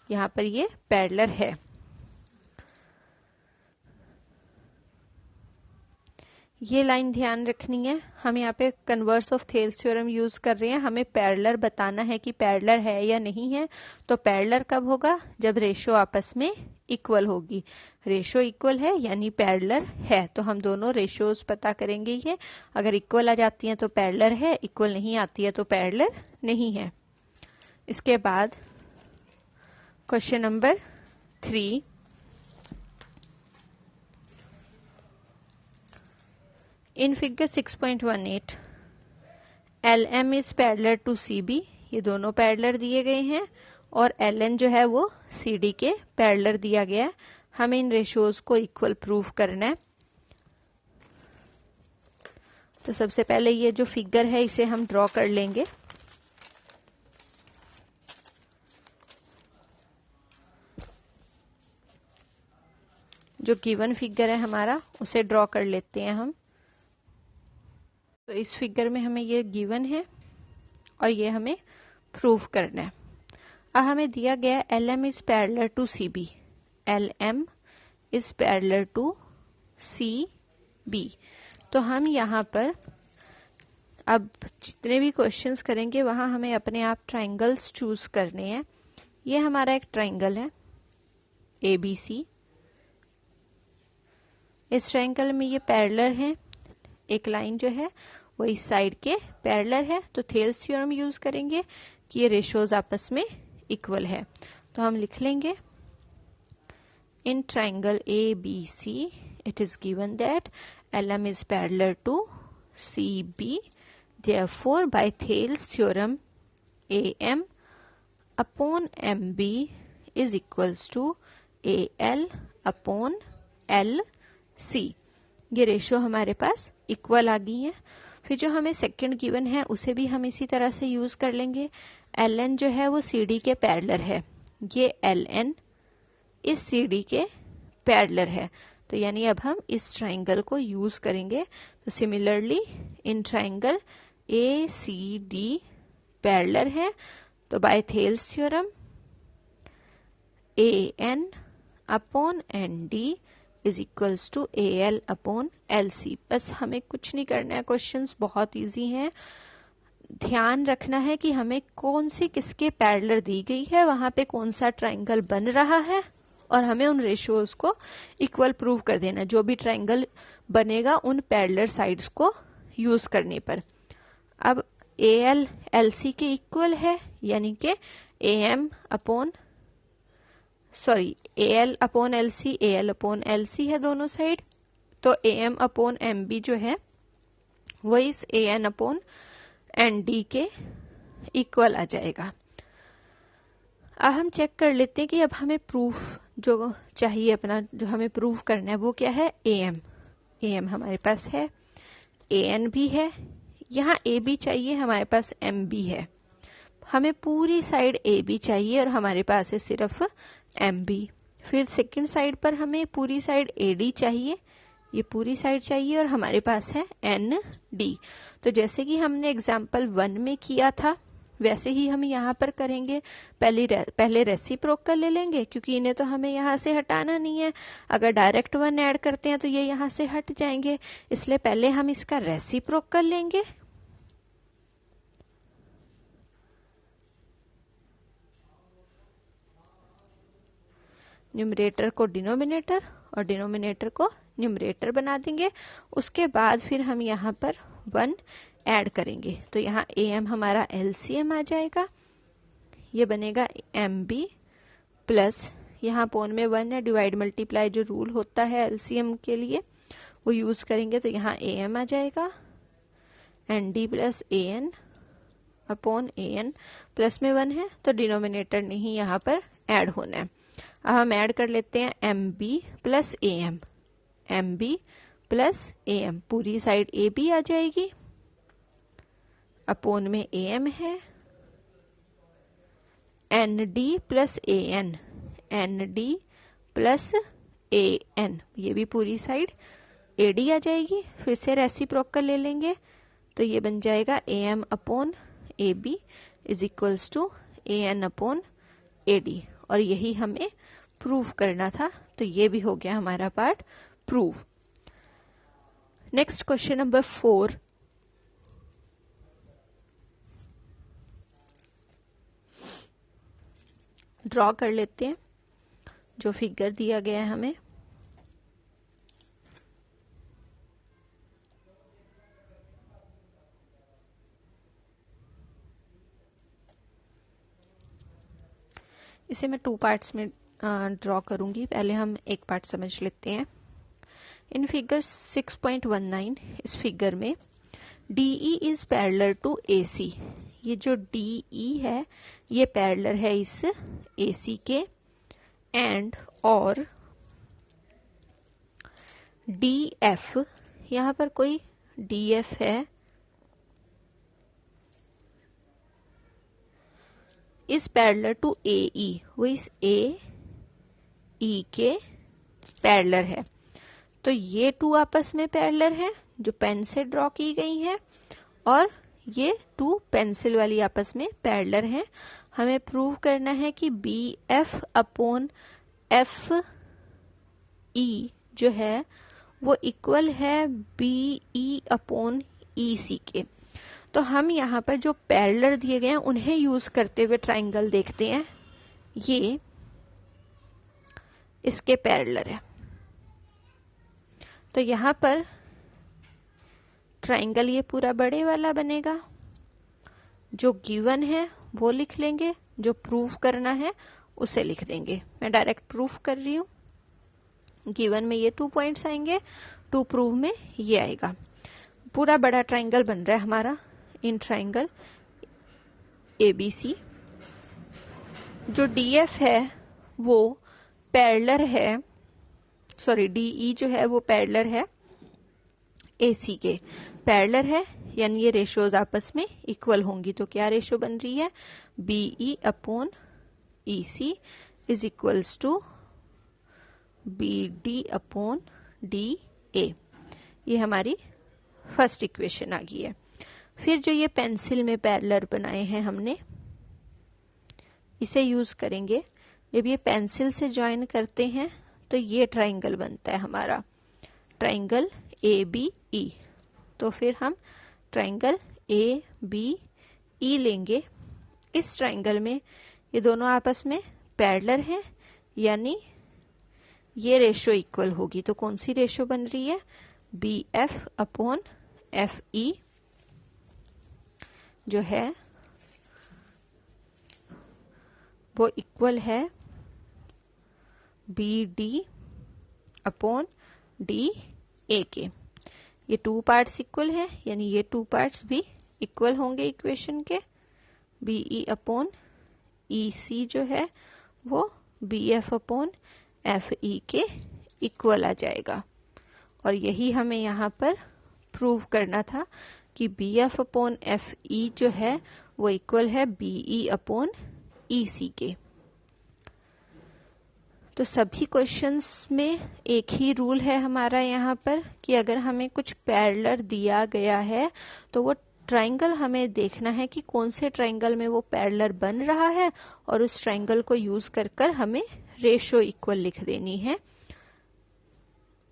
यहाँ पर ये पैरेलल है। ये लाइन ध्यान रखनी है, हम यहाँ पे converse of Thales theorem use कर रहे हैं। हमें पैरेलल बताना है कि पैरेलल है या नहीं है। तो पैरेलल कब होगा? जब रेशो आपस में इक्वल होगी। रेशो इक्वल है यानी पैरेलल है, तो हम दोनों रेशियोज पता करेंगे। ये अगर इक्वल आ जाती हैं तो पैरेलल है, इक्वल नहीं आती है तो पैरेलल नहीं है। इसके बाद question number 3, in figure 6.18 LM is parallel to CB। ये दोनों पैरेलल दिए गए हैं और LN जो है वो CD के पैरेलल दिया गया है। हमें इन रेशियोज को इक्वल प्रूव करना है। तो सबसे पहले ये जो फिगर है इसे हम ड्रॉ कर लेंगे। जो गिवन फिगर है हमारा उसे ड्रॉ कर लेते हैं हम। तो इस फिगर में हमें ये गिवन है और ये हमें प्रूव करना है। अब हमें दिया गया LM is parallel to CB, LM is parallel to CB। तो हम यहाँ पर अब जितने भी क्वेश्चंस करेंगे वहाँ हमें अपने आप ट्राइंगल्स चूज करने हैं। ये हमारा एक ट्राइंगल है ABC, इस ट्राइंगल में ये पैरेलल है, एक लाइन जो है वो इस साइड के पैरेलल है। तो थेल्स थ्योरम यूज करेंगे कि ये रेशोज आपस में इक्वल है। तो हम लिख लेंगे in triangle ABC it is given that LM is parallel to CB, therefore by Thales theorem AM upon MB is equals to AL upon LC। ये रेशो हमारे पास इक्वल आ गई है। फिर जो हमें सेकंड गिवन है उसे भी हम इसी तरह से यूज कर लेंगे। LN जो है वो CD के पैरेलल है, ये LN इस CD के पैरेलल है। तो यानी अब हम इस ट्राइंगल को यूज करेंगे। तो similarly in triangle ACD parallel है, तो by Thales theorem AN upon ND is equals to AL upon LC। बस हमें कुछ नहीं करना है, क्वेश्चंस बहुत इजी हैं। ध्यान रखना है कि हमें कौन सी किसके पैरेलल दी गई है, वहां पे कौन सा ट्राइंगल बन रहा है और हमें उन रेशियोज को इक्वल प्रूव कर देना। जो भी ट्राइंगल बनेगा उन पैरेलल साइड्स को यूज करने पर। अब AL LC के इक्वल है, यानी कि AM upon AL upon LC, AL upon LC है दोनों साइड। तो AM अपॉन MB जो है वो इस AN अपॉन ND के इक्वल आ जाएगा। अब हम चेक कर लेते हैं कि अब हमें प्रूफ जो चाहिए, अपना जो हमें प्रूफ करना है वो क्या है, AM हमारे पास है, AN भी है, यहाँ AB चाहिए, हमारे पास MB है। हमें पूरी साइड AB चाहिए और हमारे पास है सिर्फ MB। फिर सेकंड साइड पर हमें पूरी साइड AD चाहिए, ये पूरी साइड चाहिए और हमारे पास है ND। तो जैसे कि हमने एग्जाम्पल 1 में किया था वैसे ही हम यहाँ पर करेंगे। पहले रेसिप्रोकल ले लेंगे क्योंकि इन्हें तो हमें यहाँ से हटाना नहीं है। अगर डायरेक्ट 1 ऐड करते हैं तो ये यहाँ से हट जाएंगे, इसलिए पहले हम इसका रेसिप्रोकल लेंगे। न्यूमरेटर को डिनोमिनेटर और डिनोमिनेटर को न्यूमरेटर बना देंगे। उसके बाद फिर हम यहाँ पर 1 ऐड करेंगे। तो यहाँ AM हमारा LCM आ जाएगा, ये बनेगा MB प्लस यहाँ पोन में 1 है, डिवाइड मल्टीप्लाई जो रूल होता है LCM के लिए वो यूज करेंगे। तो यहाँ AM आ जाएगा, ND plus AN upon AN, plus में 1 है तो डिनोमिनेटर नहीं यहाँ पर ऐड होना है। अब हम ऐड कर लेते हैं MB plus AM, MB plus AM, पूरी साइड AB आ जाएगी, अपोन में AM है, ND plus AN, ND plus AN, ये भी पूरी साइड AD आ जाएगी। फिर से रेसिप्रोकल ले लेंगे तो ये बन जाएगा AM upon AB is equals to AN upon AD, और यही हमें प्रूव करना था। तो ये भी हो गया हमारा part prove. Next question number 4, draw कर लेते हैं जो फिगर दिया गया है हमें। इसे मैं 2 पार्ट्स में ड्रॉ करूंगी। पहले हम एक पार्ट समझ लेते हैं। इन फिगर 6.19 इस फिगर में DE is parallel to AC। ये जो DE है ये पैरेलल है इस AC के, एंड और DF, यहाँ पर कोई DF है, इज पैरेलल टू AE, वो इस AE के पैरेलल है। तो ये टू आपस में पैरेलल है जो पेन से ड्रॉ की गई है, और ये टू पेंसिल वाली आपस में पैरेलल है। हमें प्रूव करना है कि B F upon F E जो है वो इक्वल है बी ई अपॉन ई सी के। तो हम यहाँ पर जो पैरेलल दिए गए हैं उन्हें यूज करते हुए ट्राइंगल देखते हैं। ये इसके पैरेलल है, तो यहाँ पर ट्राइंगल ये पूरा बड़े वाला बनेगा। जो गिवन है वो लिख लेंगे, जो प्रूव करना है उसे लिख देंगे। मैं डायरेक्ट प्रूफ कर रही हूँ। गिवन में ये 2 पॉइंट्स आएंगे, टू प्रूव में ये आएगा। पूरा बड़ा ट्राइंगल बन रहा है हमारा इन ट्राइंगल ABC। जो DF है वो पैरेलल है, सॉरी DE जो है वो पैरेलल है AC के। पैरेलल है यानी ये रेशियोज आपस में इक्वल होंगी। तो क्या रेशियो बन रही है? BE upon EC is equals to BD upon DA। ये हमारी फर्स्ट इक्वेशन आ गई है। फिर जो ये पेंसिल में पैरेलल बनाए हैं हमने, इसे यूज करेंगे। जब ये पेंसिल से ज्वाइन करते हैं तो ये ट्राइंगल बनता है हमारा, ट्राइंगल ABE। तो फिर हम ट्राइंगल ABE लेंगे। इस ट्राइंगल में ये दोनों आपस में पैरेलल हैं, यानी ये रेशियो इक्वल होगी। तो कौन सी रेशियो बन रही है? BF अपॉन FE जो है वो इक्वल है BD अपॉन DA के। ये 2 पार्ट्स इक्वल है, यानी ये 2 पार्ट्स भी इक्वल होंगे इक्वेशन के। BE अपॉन EC जो है वो BF अपॉन FE के इक्वल आ जाएगा। और यही हमें यहाँ पर प्रूव करना था कि BF अपॉन FE जो है वो इक्वल है BE अपॉन EC के। तो सभी क्वेश्चंस में एक ही रूल है हमारा यहाँ पर कि अगर हमें कुछ पैरेलल दिया गया है तो वो ट्राइंगल हमें देखना है कि कौन से ट्राइंगल में वो पैरेलल बन रहा है, और उस ट्राइंगल को यूज कर हमें रेशियो इक्वल लिख देनी है।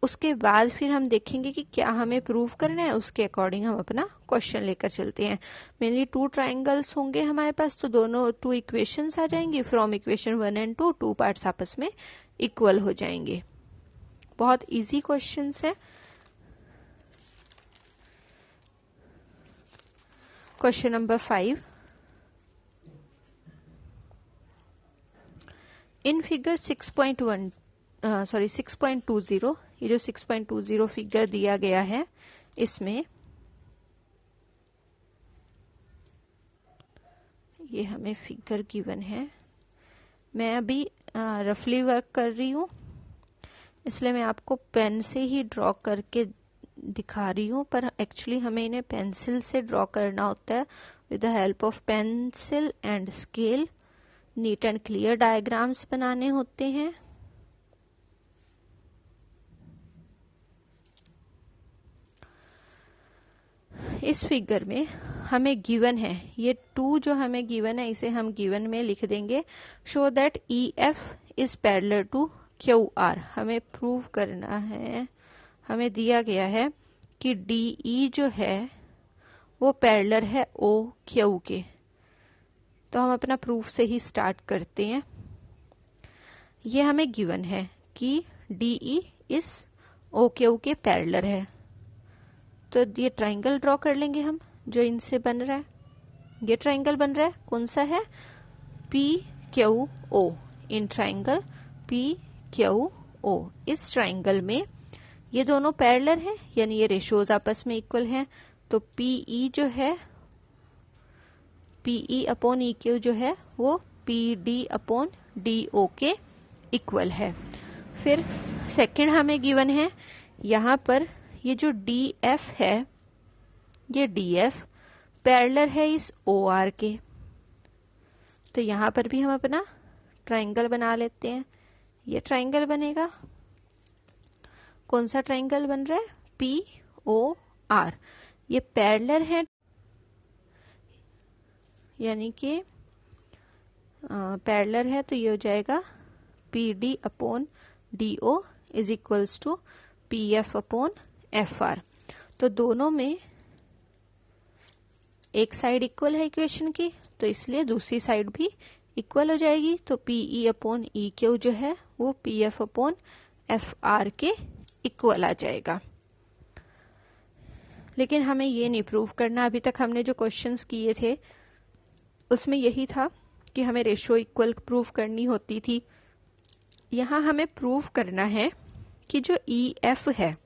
उसके बाद फिर हम देखेंगे कि क्या हमें प्रूव करना है, उसके अकॉर्डिंग हम अपना क्वेश्चन लेकर चलते हैं। मेनली 2 ट्राइंगल्स होंगे हमारे पास, तो दोनों 2 इक्वेशंस आ जाएंगी। फ्रॉम इक्वेशन 1 एंड 2 पार्ट्स आपस में इक्वल हो जाएंगे। बहुत इजी क्वेश्चंस है। क्वेश्चन नंबर 5, इन फिगर 6.20, ये जो 6.20 फिगर दिया गया है, इसमें ये हमें फिगर गिवन है। मैं अभी रफली वर्क कर रही हूँ, इसलिए मैं आपको पेन से ही ड्रॉ करके दिखा रही हूँ, पर एक्चुअली हमें इन्हें पेंसिल से ड्रॉ करना होता है with the help of pencil and scale. Neat and clear diagrams बनाने होते हैं। इस फिगर में हमें गिवन है ये 2 जो हमें गिवन है, इसे हम गिवन में लिख देंगे। Show that EF is parallel to QR। हमें प्रूव करना है, हमें दिया गया है कि DE जो है वो पैरेलल है OQ के। तो हम अपना प्रूफ से ही स्टार्ट करते हैं। ये हमें गिवन है कि DE इस OQ के पैरेलल है। तो ये ट्राइंगल ड्रॉ कर लेंगे हम जो इनसे बन रहा है। ये ट्राइंगल बन रहा है, कौन सा है? PQO। इन ट्राइंगल PQO, इस ट्राइंगल में ये दोनों पैरेलल हैं, यानी ये रेशियोज आपस में इक्वल हैं। तो PE जो है, PE अपॉन EQ जो है वो PD अपॉन DO के इक्वल है। फिर सेकंड हमें गिवन है यहाँ पर ये जो DF है, ये DF पैरेलल है इस OR के। तो यहाँ पर भी हम अपना ट्राइंगल बना लेते हैं। ये ट्राइंगल बनेगा। कौन सा ट्राइंगल बन रहा है? POR। ये पैरेलल है, यानी कि पैरेलल है, तो ये हो जाएगा PD/DO is equals to PF/FR। तो दोनों में एक साइड इक्वल है इक्वेशन की, तो इसलिए दूसरी साइड भी इक्वल हो जाएगी। तो PE/EQ जो है वो PF/FR के इक्वल आ जाएगा। लेकिन हमें ये नहीं प्रूव करना, अभी तक हमने जो क्वेश्चंस किए थे उसमें यही था कि हमें रेशो इक्वल प्रूव करनी होती थी। यहाँ हमें प्रूव करना है कि जो EF है,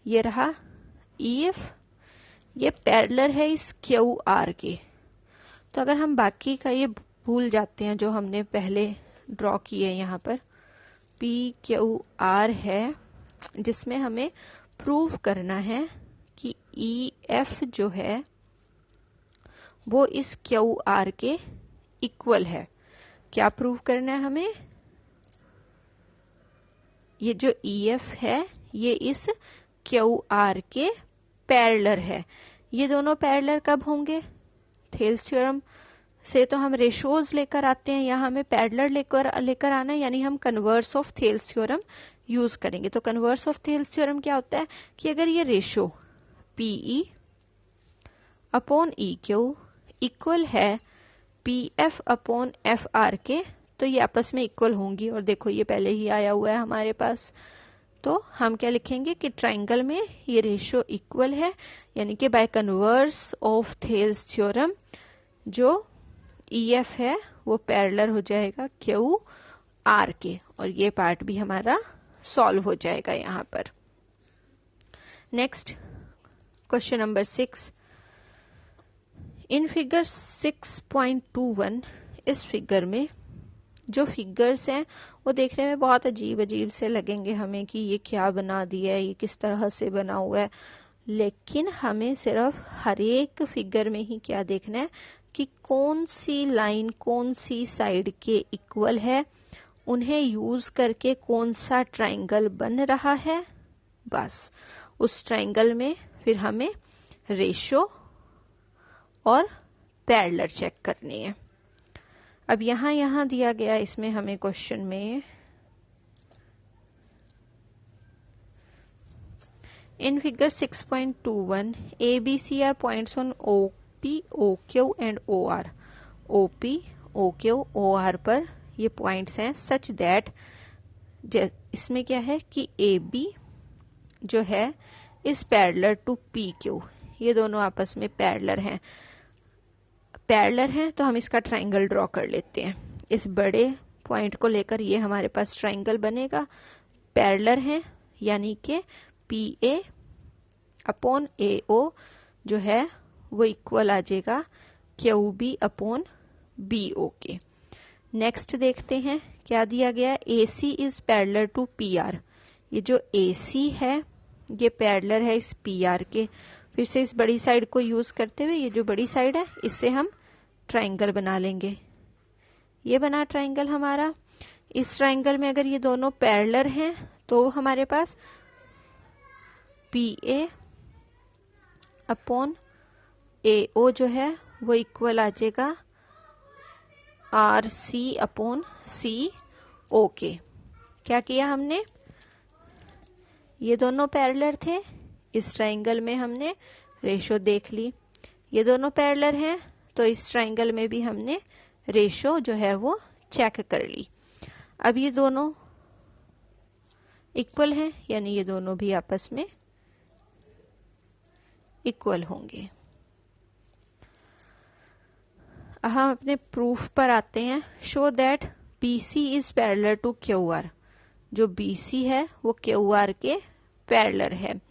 ये रहा EF, ये पैरेलल है इस QR के। तो अगर हम बाकी का ये भूल जाते हैं जो हमने पहले ड्रॉ किए यहाँ पर, PQR है जिसमें हमें प्रूव करना है कि EF जो है वो इस QR के इक्वल है। क्या प्रूव करना है हमें? ये जो EF है ये इस QR के पैरेलल है। ये दोनों पैरेलल कब होंगे? थेल्स थ्योरम से तो हम रेशोज लेकर आते हैं, यहाँ हमें पैरेलल लेकर आना है, यानी हम converse of Thales theorem use करेंगे। तो कन्वर्स ऑफ थेल्स थ्योरम क्या होता है कि अगर ये रेशो PE/EQ इक्वल है PF/FR के, तो ये आपस में इक्वल होंगी। और देखो ये पहले ही आया हुआ है हमारे पास, तो हम क्या लिखेंगे कि ट्राइंगल में ये रेशो इक्वल है, यानी कि bye converse of Thales theorem जो EF है वो पैरेलल हो जाएगा QR के, और ये पार्ट भी हमारा सॉल्व हो जाएगा यहाँ पर। Next question number 6। इन फिगर 6.21 इस फिगर में जो फिगर्स हैं वो देखने में बहुत अजीब अजीब से लगेंगे हमें कि ये क्या बना दिया है, ये किस तरह से बना हुआ है। लेकिन हमें सिर्फ हर एक फिगर में ही क्या देखना है कि कौन सी लाइन कौन सी साइड के इक्वल है, उन्हें यूज करके कौन सा ट्राइंगल बन रहा है। बस उस ट्राइंगल में फिर हमें रेशो और पैरेलल चेक करनी है। अब यहाँ दिया गया इसमें हमें क्वेश्चन में in figure 6.21 ABC are points on OP, OQ and OR। OP, OQ, OR पर ये पॉइंट्स हैं सच दैट, इसमें क्या है कि AB जो है इस पैरेलल टू PQ, ये दोनों आपस में पैरेलल हैं। पैरेलल हैं तो हम इसका ट्राइंगल ड्रॉ कर लेते हैं। इस बड़े पॉइंट को लेकर ये हमारे पास ट्राइंगल बनेगा। पैरेलल हैं यानी कि PA/AO जो है वो इक्वल आ जाएगा QB/BO के। नेक्स्ट देखते हैं क्या दिया गया है। AC is parallel to PR। ये जो AC है ये पैरेलल है इस PR के। फिर से इस बड़ी साइड को यूज करते हुए ये जो बड़ी साइड है इससे हम ट्राइंगल बना लेंगे। ये बना ट्राइंगल हमारा। इस ट्राइंगल में अगर ये दोनों पैरेलल हैं तो हमारे पास PA/AO जो है वो इक्वल आ जाएगा RC/CO के। क्या किया हमने? ये दोनों पैरेलल थे, इस ट्राइंगल में हमने रेशो देख ली। ये दोनों पैरेलल हैं तो इस ट्राइंगल में भी हमने रेशो जो है वो चेक कर ली। अब ये दोनों इक्वल हैं, यानी ये दोनों भी आपस में इक्वल होंगे। हम अपने प्रूफ पर आते हैं। Show that BC is parallel to QR। जो BC है वो QR के पैरेलल है।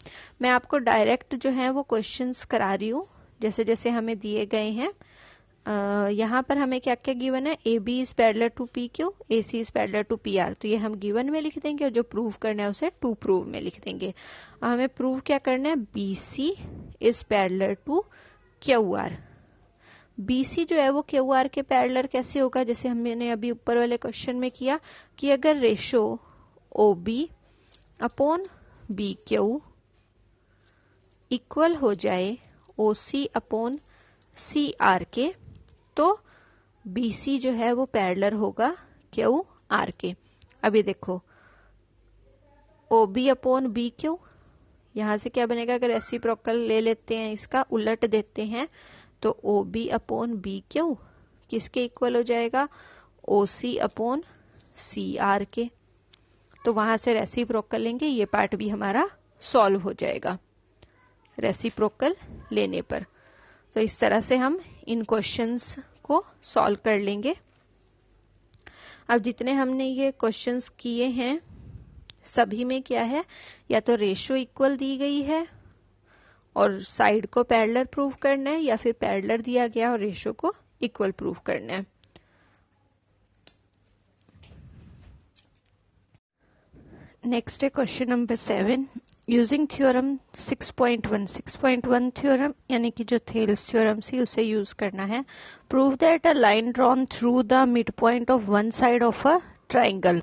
मैं आपको डायरेक्ट जो है वो क्वेश्चंस करा रही हूँ जैसे जैसे हमें दिए गए हैं। यहाँ पर हमें क्या क्या गिवन है, AB is parallel to PQ, AC is parallel to PR। तो ये हम गिवन में लिख देंगे और जो प्रूव करना है उसे टू प्रूव में लिख देंगे। हमें प्रूव क्या करना है, BC is parallel to QR। BC जो है वो QR के पैरेलल कैसे होगा, जैसे हमने अभी ऊपर वाले क्वेश्चन में किया कि अगर ratio OB/BC B Q equal हो जाए ओ सी अपॉन सी आर के, तो बी सी जो है वो पैरेलल होगा क्यू आर के। अभी देखो O B upon B Q, यहां से क्या बनेगा, अगर रेसिप्रोकल ले लेते हैं, इसका उलट देते हैं, तो O B upon B Q किसके इक्वल हो जाएगा, ओ सी अपॉन सी आर के। तो वहां से रेसिप्रोकल लेंगे, ये पार्ट भी हमारा सॉल्व हो जाएगा रेसिप्रोकल लेने पर। तो इस तरह से हम इन क्वेश्चंस को सॉल्व कर लेंगे। अब जितने हमने ये क्वेश्चंस किए हैं सभी में क्या है, या तो रेशो इक्वल दी गई है और साइड को पैरेलल प्रूव करना है, या फिर पैरेलल दिया गया और रेशो को इक्वल प्रूव करना है। नेक्स्ट है question number 7, using theorem 6.1। 6.1 theorem यानी कि जो थेल्स थ्योरम सी उसे यूज करना है। Prove that a line drawn through the mid point of one side of a triangle.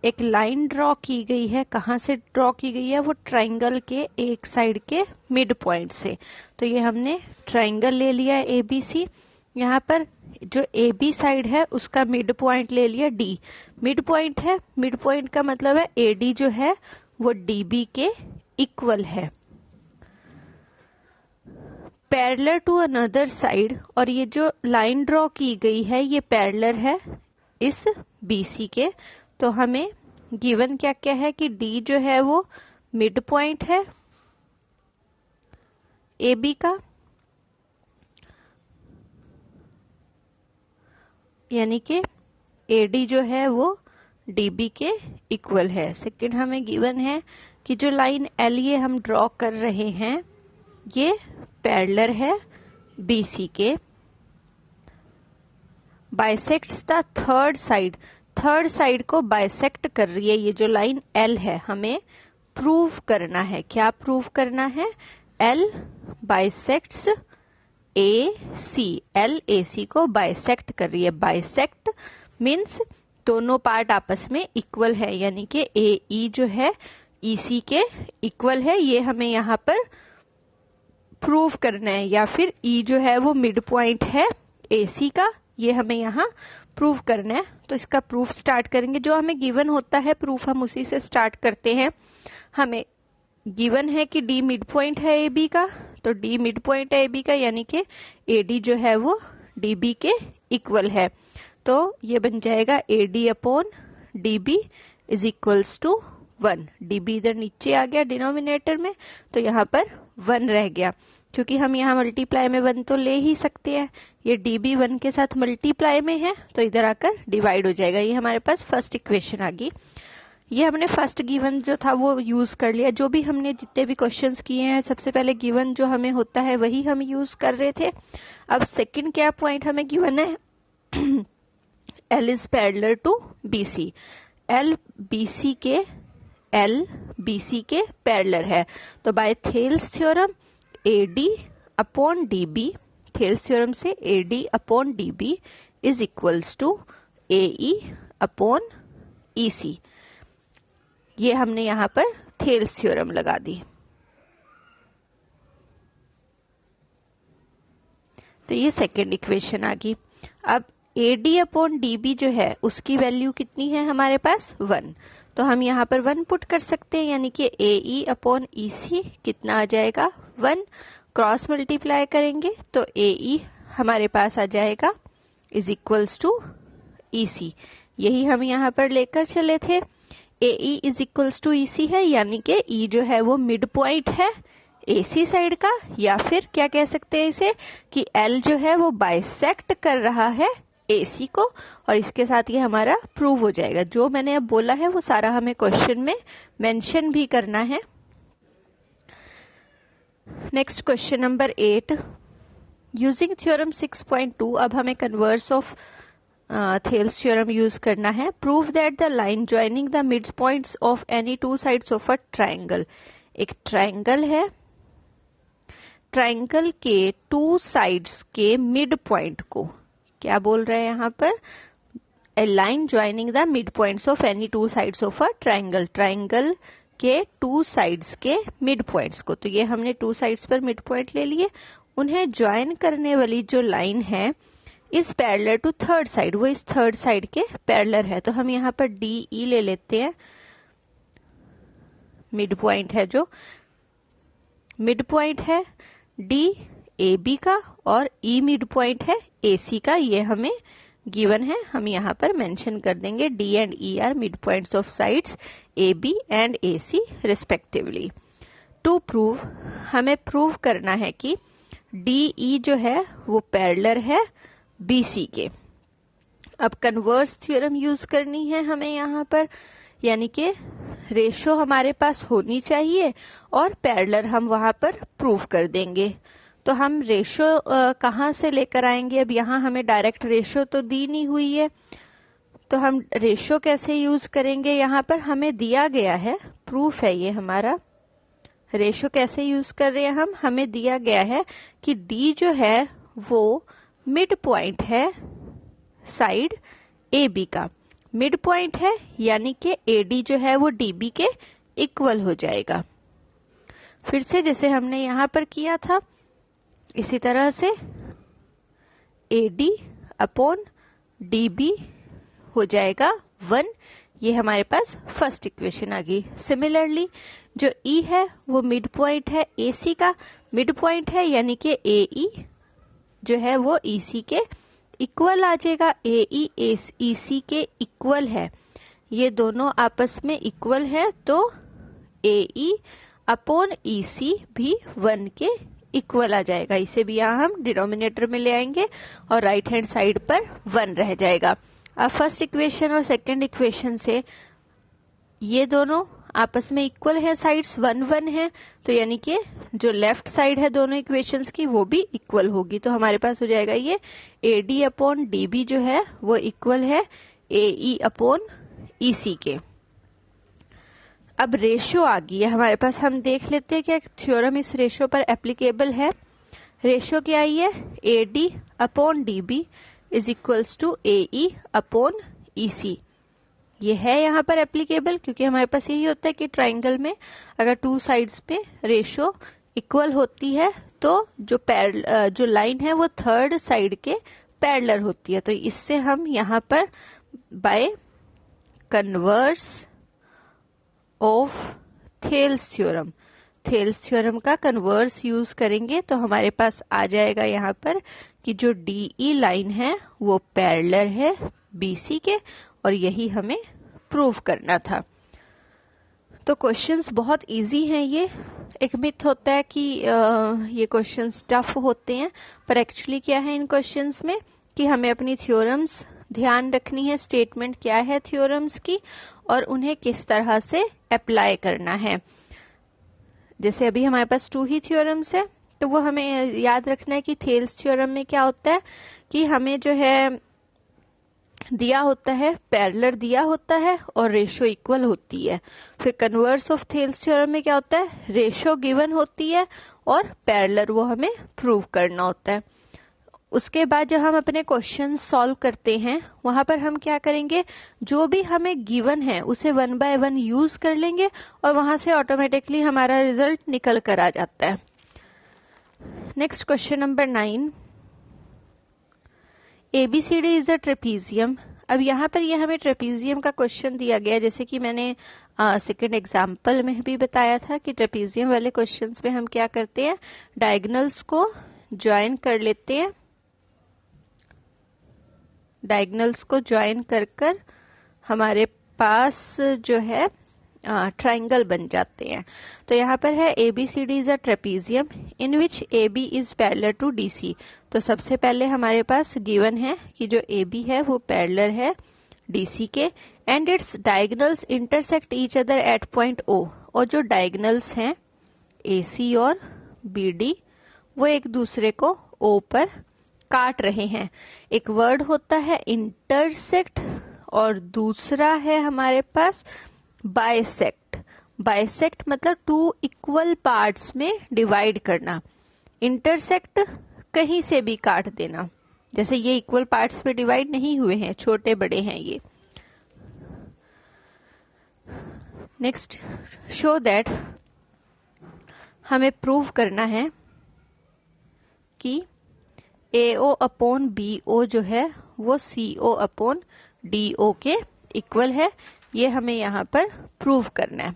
एक लाइन ड्रॉ की गई है, कहाँ से ड्रॉ की गई है, वो ट्राइंगल के एक साइड के मिड पॉइंट से। तो ये हमने ट्राइंगल ले लिया है ABC, यहाँ पर जो AB साइड है उसका मिड पॉइंट ले लिया D। मिड पॉइंट है, मिड पॉइंट का मतलब है AD जो है वो DB के इक्वल है। पैरेलल टू अनदर साइड, और ये जो लाइन ड्रॉ की गई है ये पैरेलल है इस BC के। तो हमें गिवन क्या क्या है कि D जो है वो मिड पॉइंट है AB का, यानी कि AD जो है वो DB के इक्वल है। सेकंड हमें गिवन है कि जो लाइन L ये हम ड्रॉ कर रहे हैं ये पैरेलल है BC के, bisects the third side, third side को बाइसेक्ट कर रही है ये जो लाइन L है। हमें प्रूव करना है, क्या प्रूव करना है, L bisects AC, L AC को बाइसेक्ट कर रही है। बाइसेक्ट मीन्स दोनों पार्ट आपस में इक्वल है, यानी कि AE जो है EC के इक्वल है, ये हमें यहाँ पर प्रूव करना है। या फिर E जो है वो मिड पॉइंट है AC का, ये हमें यहाँ प्रूव करना है। तो इसका प्रूफ स्टार्ट करेंगे, जो हमें गिवन होता है प्रूफ हम उसी से स्टार्ट करते हैं। हमें गिवन है कि D मिड पॉइंट है AB का, तो D मिड पॉइंट है AB का, यानी कि AD जो है वो DB के इक्वल है। तो ये बन जाएगा AD upon DB is equals to 1। DB इधर नीचे आ गया डिनोमिनेटर में, तो यहाँ पर 1 रह गया, क्योंकि हम यहाँ मल्टीप्लाई में 1 तो ले ही सकते हैं। ये DB 1 के साथ मल्टीप्लाई में है तो इधर आकर डिवाइड हो जाएगा। ये हमारे पास फर्स्ट इक्वेशन आ गई। ये हमने फर्स्ट गिवन जो था वो यूज कर लिया। जो भी हमने जितने भी क्वेश्चंस किए हैं सबसे पहले गिवन जो हमें होता है वही हम यूज कर रहे थे। अब सेकंड क्या पॉइंट हमें गिवन है, L is parallel to BC। L BC के पैरेलल है। तो by Thales theorem AD upon DB, Thales theorem से AD upon DB is equals to AE upon EC। ये हमने यहाँ पर थेल्स थ्योरम लगा दी। तो ये सेकेंड इक्वेशन आ गई। अब AD अपॉन DB जो है उसकी वैल्यू कितनी है हमारे पास 1, तो हम यहाँ पर 1 पुट कर सकते हैं, यानी कि AE अपॉन EC कितना आ जाएगा 1। क्रॉस मल्टीप्लाई करेंगे तो AE हमारे पास आ जाएगा इज इक्वल्स टू EC। यही हम यहाँ पर लेकर चले थे। AE is equals to EC है, यानी कि E जो है वो मिड पॉइंट है AC साइड का, या फिर क्या कह सकते हैं इसे कि L जो है वो बाइसेक्ट कर रहा है AC को, और इसके साथ ये हमारा प्रूव हो जाएगा। जो मैंने अब बोला है वो सारा हमें क्वेश्चन में मेंशन भी करना है। Next question number 8, using theorem 6.2। अब हमें converse of Thales theorem use करना है। Prove that the line joining the mid points of any two sides of a triangle. एक ट्राइंगल है, ट्राइंगल के टू साइड्स के मिड पॉइंट को क्या बोल रहे हैं यहाँ पर, a line joining the mid points of any two sides of a triangle. Triangle के टू साइड्स के मिड पॉइंट्स को। तो ये हमने टू साइड्स पर मिड पॉइंट ले लिए, उन्हें ज्वाइन करने वाली जो लाइन है is parallel to third side, वो इस थर्ड साइड के पैरेलल है। तो हम यहाँ पर डी ई ले लेते हैं, मिड पॉइंट है, जो मिड पॉइंट है डी ए बी का और ई मिड पॉइंट है ए सी का। ये हमें गिवन है, हम यहाँ पर मेंशन कर देंगे D and E are mid points of sides A B and A C respectively. To prove, हमें प्रूव करना है कि डी ई जो है वो पैरेलल है बी सी के। अब कन्वर्स थ्योरम यूज करनी है हमें यहाँ पर, यानी कि रेशो हमारे पास होनी चाहिए और पैरेलल हम वहां पर प्रूव कर देंगे। तो हम रेशो कहाँ से लेकर आएंगे? अब यहाँ हमें डायरेक्ट रेशो तो दी नहीं हुई है, तो हम रेशो कैसे यूज करेंगे? यहाँ पर हमें दिया गया है, प्रूफ है ये हमारा। रेशो कैसे यूज कर रहे हैं हम? हमें दिया गया है कि डी जो है वो मिड पॉइंट है साइड ए बी का, मिड पॉइंट है यानी कि ए डी जो है वो डी बी के इक्वल हो जाएगा। फिर से जैसे हमने यहाँ पर किया था इसी तरह से A D upon D B हो जाएगा 1, ये हमारे पास फर्स्ट इक्वेशन आ गई। सिमिलरली जो ई है वो मिड पॉइंट है ए सी का, मिड पॉइंट है यानी कि ए ई जो है वो ई सी के इक्वल आ जाएगा। ए ई ई सी के इक्वल है, ये दोनों आपस में इक्वल है, तो ए ई अपॉन ई सी भी 1 के इक्वल आ जाएगा। इसे भी यहाँ हम डिनोमिनेटर में ले आएंगे और राइट हैंड साइड पर 1 रह जाएगा। अब फर्स्ट इक्वेशन और सेकंड इक्वेशन से ये दोनों आपस में इक्वल है, साइड्स 1 1 है, तो यानी कि जो लेफ्ट साइड है दोनों इक्वेशंस की वो भी इक्वल होगी। तो हमारे पास हो जाएगा ये A D upon D B जो है वो इक्वल है ए ई अपॉन ई सी के। अब रेशो आ गई है हमारे पास, हम देख लेते हैं क्या थ्योरम इस रेशो पर एप्लीकेबल है। रेशो क्या आई है? A D upon D B is equals to A E upon E C. ये है यहाँ पर एप्लीकेबल, क्योंकि हमारे पास यही होता है कि ट्राइंगल में अगर टू साइड्स पे रेशो इक्वल होती है तो जो लाइन है वो थर्ड साइड के पैरेलल होती है। तो इससे हम यहाँ पर bye converse of Thales theorem, Thales theorem का कन्वर्स यूज करेंगे तो हमारे पास आ जाएगा यहाँ पर कि जो डी ई लाइन है वो पैरेलल है बी सी के, और यही हमें प्रूव करना था। तो क्वेश्चंस बहुत इजी हैं। ये एक मिथ होता है कि ये क्वेश्चंस टफ होते हैं, पर एक्चुअली क्या है इन क्वेश्चंस में कि हमें अपनी थ्योरम्स ध्यान रखनी है, स्टेटमेंट क्या है थ्योरम्स की और उन्हें किस तरह से अप्लाई करना है। जैसे अभी हमारे पास 2 ही थ्योरम्स है, तो वो हमें याद रखना है कि थेल्स थ्योरम में क्या होता है कि हमें जो है दिया होता है, पैरेलल दिया होता है और रेशो इक्वल होती है। फिर कन्वर्स ऑफ थेल्स थ्योरम में क्या होता है? रेशो गिवन होती है और पैरेलल वो हमें प्रूव करना होता है। उसके बाद जब हम अपने क्वेश्चन सॉल्व करते हैं वहां पर हम क्या करेंगे, जो भी हमें गिवन है उसे 1 बाय 1 यूज कर लेंगे और वहां से ऑटोमेटिकली हमारा रिजल्ट निकल कर आ जाता है। Next question number 9, ABCD is a trapezium. अब यहाँ पर ये हमें ट्रेपीजियम का क्वेश्चन दिया गया, जैसे कि मैंने सेकंड एग्जाम्पल में भी बताया था कि ट्रेपीजियम वाले क्वेश्चंस में हम क्या करते हैं, डायगोनल्स को ज्वाइन कर लेते हैं, डायगोनल्स को ज्वाइन कर हमारे पास जो है ट्राइंगल बन जाते हैं। तो यहाँ पर है ABCD is a trapezium in which AB is parallel to DC। तो सबसे पहले हमारे पास गिवन है कि जो AB है वो पैरेलल है DC के, and it's diagonals intersect each other at point O। और जो डायगोनल्स हैं AC और BD वो एक दूसरे को O पर काट रहे हैं। एक वर्ड होता है इंटरसेक्ट और दूसरा है हमारे पास बाइसेक्ट। बाइसेक्ट मतलब 2 इक्वल पार्ट्स में डिवाइड करना, इंटरसेक्ट कहीं से भी काट देना। जैसे ये इक्वल पार्ट्स में डिवाइड नहीं हुए हैं, छोटे बड़े हैं ये। नेक्स्ट, शो दैट, हमें प्रूव करना है कि AO अपॉन BO जो है वो CO अपॉन DO के इक्वल है। ये हमें यहाँ पर प्रूव करना है।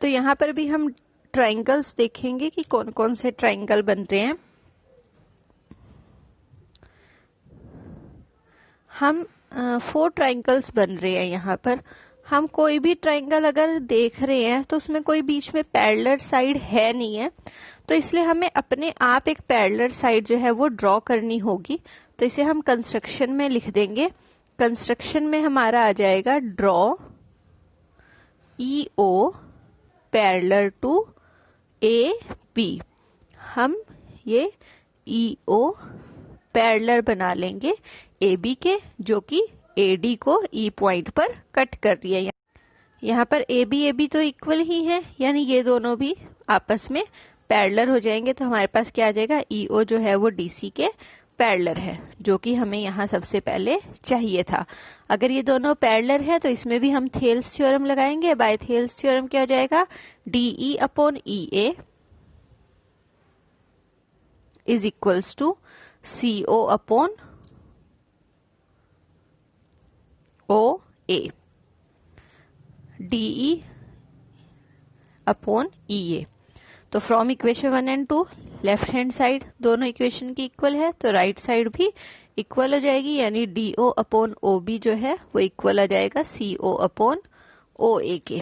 तो यहाँ पर भी हम ट्राइंगल्स देखेंगे कि कौन कौन से ट्राइंगल बन रहे हैं। हम 4 ट्राइंगल्स बन रहे हैं यहाँ पर। हम कोई भी ट्राइंगल अगर देख रहे हैं तो उसमें कोई बीच में पैरेलल साइड है नहीं है, तो इसलिए हमें अपने आप एक पैरेलल साइड जो है वो ड्रॉ करनी होगी। तो इसे हम कंस्ट्रक्शन में लिख देंगे। कंस्ट्रक्शन में हमारा आ जाएगा draw EO parallel to AB। हम ये EO पैरेलल बना लेंगे AB के, जो कि AD को E पॉइंट पर कट कर रही है। यहाँ पर AB तो इक्वल ही है, यानी ये दोनों भी आपस में पैरेलल हो जाएंगे। तो हमारे पास क्या आ जाएगा, EO जो है वो DC के पैरेलल है, जो कि हमें यहाँ सबसे पहले चाहिए था। अगर ये दोनों पैरेलल है तो इसमें भी हम थेल्स थ्योरम लगाएंगे। बाय थेल्स थ्योरम क्या हो जाएगा, DE upon EA is equals to CO upon OA, DE upon EA। तो from equation 1 and 2 left hand side दोनों इक्वेशन की इक्वल है, तो राइट साइड भी इक्वल हो जाएगी, यानी DO अपॉन OB जो है वो इक्वल आ जाएगा CO अपॉन OA के।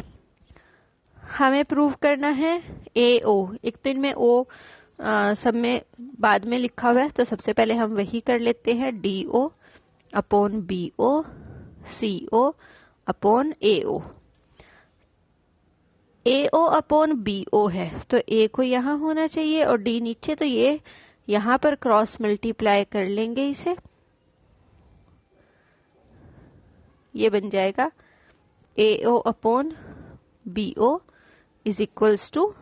हमें प्रूव करना है AO। एक तो इनमें O सब में बाद में लिखा हुआ है, तो सबसे पहले हम वही कर लेते हैं। DO upon BO CO upon AO। AO upon BO है तो A को यहाँ होना चाहिए और D नीचे, तो ये यहाँ पर क्रॉस मल्टीप्लाई कर लेंगे इसे। ये बन जाएगा AO upon BO is equals to,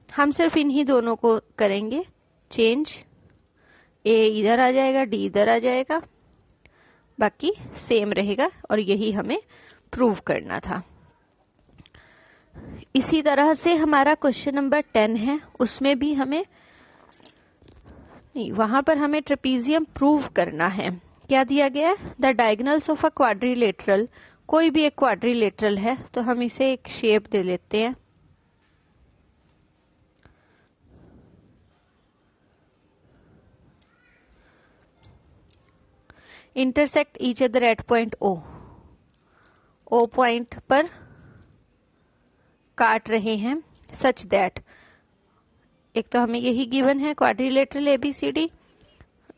हम सिर्फ इन्हीं दोनों को करेंगे चेंज। A इधर आ जाएगा, D इधर आ जाएगा, बाकी सेम रहेगा, और यही हमें प्रूव करना था। इसी तरह से हमारा क्वेश्चन नंबर 10 है, उसमें भी हमें नहीं, वहां पर हमें ट्रेपीजियम प्रूव करना है। क्या दिया गया है, the diagonals of a quadrilateral, कोई भी एक क्वाड्रिलेटरल है तो हम इसे एक शेप दे लेते हैं। Intersect each other at point O point पर काट रहे हैं, सच दैट, एक तो हमें यही गिवन है क्वाड्रिलेटरल ABCD,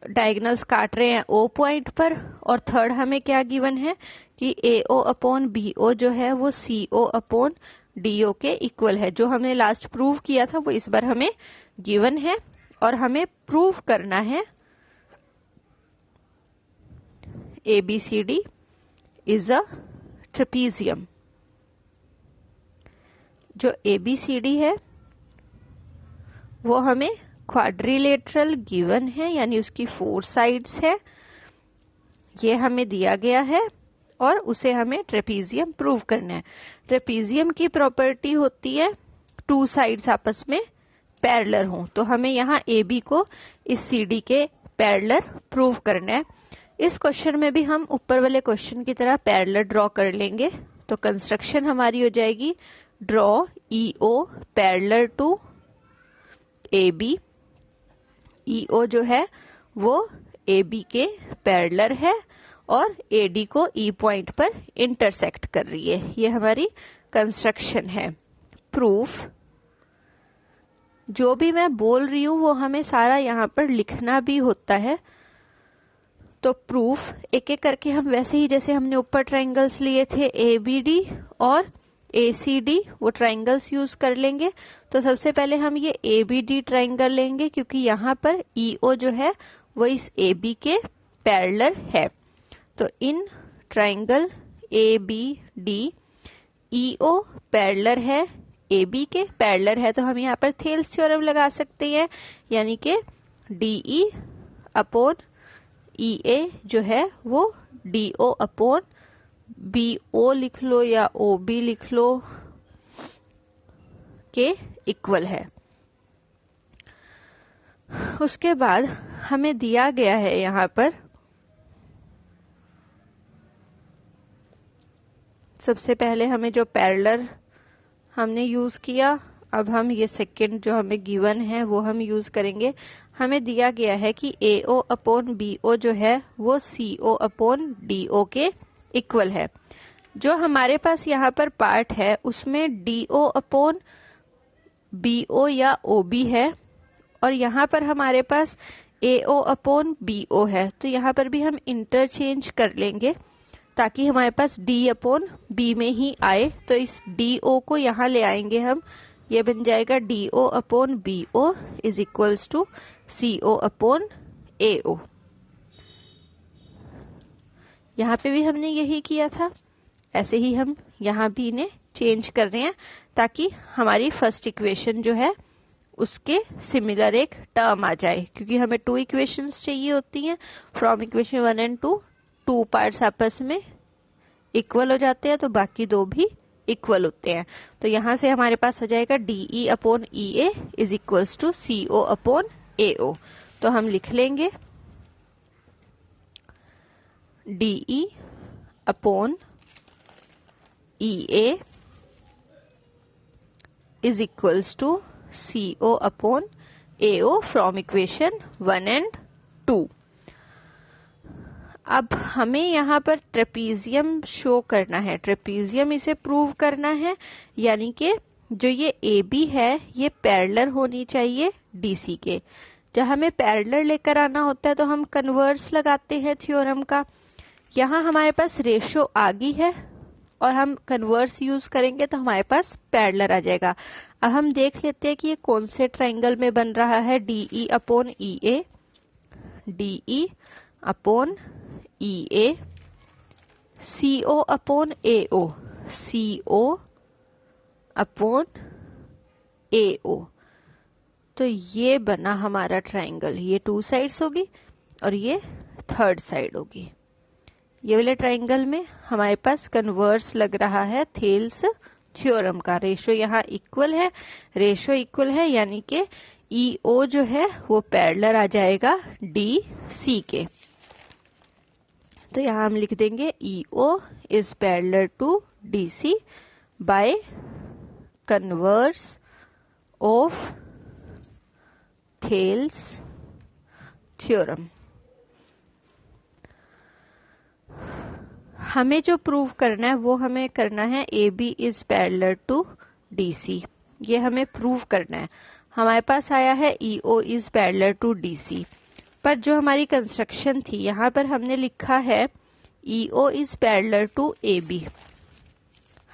डायगोनल्स काट रहे हैं O पॉइंट पर, और थर्ड हमें क्या गिवन है कि AO अपॉन BO जो है वो CO अपॉन DO के इक्वल है। जो हमने लास्ट प्रूव किया था वो इस बार हमें गिवन है, और हमें प्रूव करना है ABCD इज अ ट्रेपीजियम। जो ABCD है वो हमें क्वाड्रिलेटरल गिवन है, यानी उसकी 4 साइड्स है, ये हमें दिया गया है, और उसे हमें ट्रेपीजियम प्रूव करना है। ट्रेपीजियम की प्रॉपर्टी होती है 2 साइड्स आपस में पैरेलल हों, तो हमें यहाँ AB को इस CD के पैरेलल प्रूव करना है। इस क्वेश्चन में भी हम ऊपर वाले क्वेश्चन की तरह पैरेलल ड्रॉ कर लेंगे। तो कंस्ट्रक्शन हमारी हो जाएगी draw EO parallel to AB। EO जो है वो AB के पैरेलल है और AD को E पॉइंट पर इंटरसेक्ट कर रही है। ये हमारी कंस्ट्रक्शन है। प्रूफ, जो भी मैं बोल रही हूँ वो हमें सारा यहाँ पर लिखना भी होता है। तो प्रूफ एक एक करके हम वैसे ही जैसे हमने ऊपर ट्राइंगल्स लिए थे ABD और ACD, वो ट्राइंगल्स यूज कर लेंगे। तो सबसे पहले हम ये ABD ट्राइंगल लेंगे, क्योंकि यहाँ पर EO जो है वो इस AB के पैरेलल है। तो in triangle ABD EO parallel है AB के पैरेलल है, तो हम यहाँ पर थेल्स थ्योरम लगा सकते हैं, यानी कि DE अपॉन EA जो है वो DO अपॉन BO लिख लो या OB लिख लो के इक्वल है। उसके बाद हमें दिया गया है यहाँ पर सबसे पहले हमें जो पैरेलल हमने यूज किया, अब हम ये सेकंड जो हमें गिवन है वो हम यूज करेंगे। हमें दिया गया है कि AO अपॉन BO जो है वो CO अपॉन DO के इक्वल है। जो हमारे पास यहाँ पर पार्ट है उसमें DO अपॉन BO या OB है और यहाँ पर हमारे पास AO अपॉन BO है, तो यहाँ पर भी हम इंटरचेंज कर लेंगे ताकि हमारे पास D अपॉन B में ही आए। तो इस DO को यहाँ ले आएंगे हम, ये बन जाएगा DO upon BO is equals to CO upon AO। यहाँ पे भी हमने यही किया था, ऐसे ही हम यहाँ भी इन्हें चेंज कर रहे हैं ताकि हमारी फर्स्ट इक्वेशन जो है उसके सिमिलर एक टर्म आ जाए, क्योंकि हमें 2 इक्वेशंस चाहिए होती हैं। फ्रॉम इक्वेशन 1 एंड 2 पार्ट्स आपस में इक्वल हो जाते हैं तो बाकी 2 भी इक्वल होते हैं। तो यहां से हमारे पास आ जाएगा DE upon EA is equals to CO upon AO। तो हम लिख लेंगे DE upon EA is equals to CO upon AO from equation 1 and 2। अब हमें यहाँ पर ट्रेपीजियम शो करना है, ट्रेपीजियम इसे प्रूव करना है, यानी कि जो ये AB है ये पैरेलल होनी चाहिए DC के। जब हमें पैरेलल लेकर आना होता है तो हम कन्वर्स लगाते हैं थ्योरम का। यहाँ हमारे पास रेशो आ गई है और हम कन्वर्स यूज करेंगे तो हमारे पास पैरेलल आ जाएगा। अब हम देख लेते हैं कि ये कौन से ट्राइंगल में बन रहा है। DE upon EA, DE upon EA, CO upon AO, CO upon AO। तो ये बना हमारा ट्राइंगल, ये 2 साइड्स होगी और ये 3rd साइड होगी। ये वाले ट्राइंगल में हमारे पास कन्वर्स लग रहा है थेल्स थ्योरम का। रेशो यहाँ इक्वल है, रेशो इक्वल है यानी कि EO जो है वो पैरेलल आ जाएगा DC के। तो यहाँ हम लिख देंगे EO is parallel to DC by converse of Thales theorem. हमें जो प्रूव करना है वो हमें करना है AB is parallel to DC, ये हमें प्रूव करना है। हमारे पास आया है EO is parallel to DC, पर जो हमारी कंस्ट्रक्शन थी यहाँ पर हमने लिखा है EO is parallel to AB।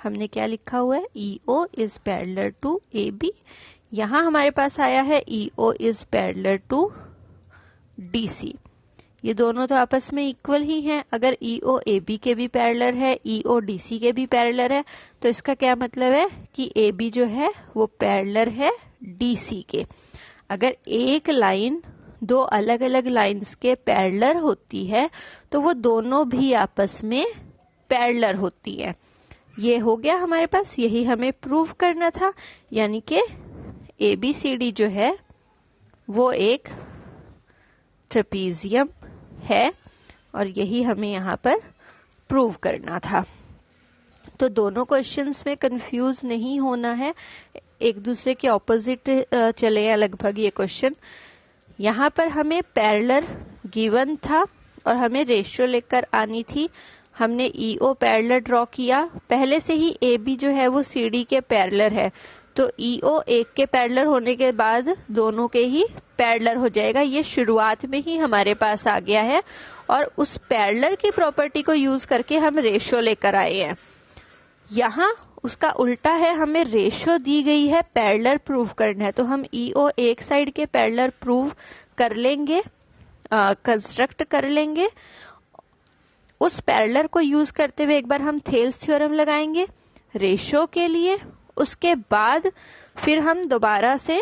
हमने क्या लिखा हुआ है, EO is parallel to AB। यहाँ हमारे पास आया है EO is parallel to DC। ये दोनों तो आपस में इक्वल ही हैं। अगर EO AB के भी पैरेलल है, EO DC के भी पैरेलल है, तो इसका क्या मतलब है कि AB जो है वो पैरेलल है DC के। अगर एक लाइन 2 अलग अलग लाइंस के पैरेलल होती है तो वो दोनों भी आपस में पैरेलल होती है। ये हो गया हमारे पास, यही हमें प्रूव करना था, यानी कि ABCD जो है वो एक ट्रेपीजियम है और यही हमें यहाँ पर प्रूव करना था। तो दोनों क्वेश्चंस में कंफ्यूज नहीं होना है, एक दूसरे के ऑपोजिट चले हैं लगभग ये क्वेश्चन। यहाँ पर हमें पैरेलल गिवन था और हमें रेशियो लेकर आनी थी। हमने EO पैरेलल ड्रॉ किया, पहले से ही AB जो है वो CD के पैरेलल है, तो EO एक के पैरेलल होने के बाद दोनों के ही पैरेलल हो जाएगा। ये शुरुआत में ही हमारे पास आ गया है और उस पैरेलल की प्रॉपर्टी को यूज करके हम रेशियो लेकर आए हैं। यहाँ उसका उल्टा है, हमें रेशियो दी गई है, पैरेलल प्रूव करना है, तो हम EO एक साइड के पैरेलल प्रूव कर लेंगे, कंस्ट्रक्ट कर लेंगे। उस पैरेलल को यूज करते हुए एक बार हम थेल्स थ्योरम लगाएंगे रेशियो के लिए। उसके बाद फिर हम दोबारा से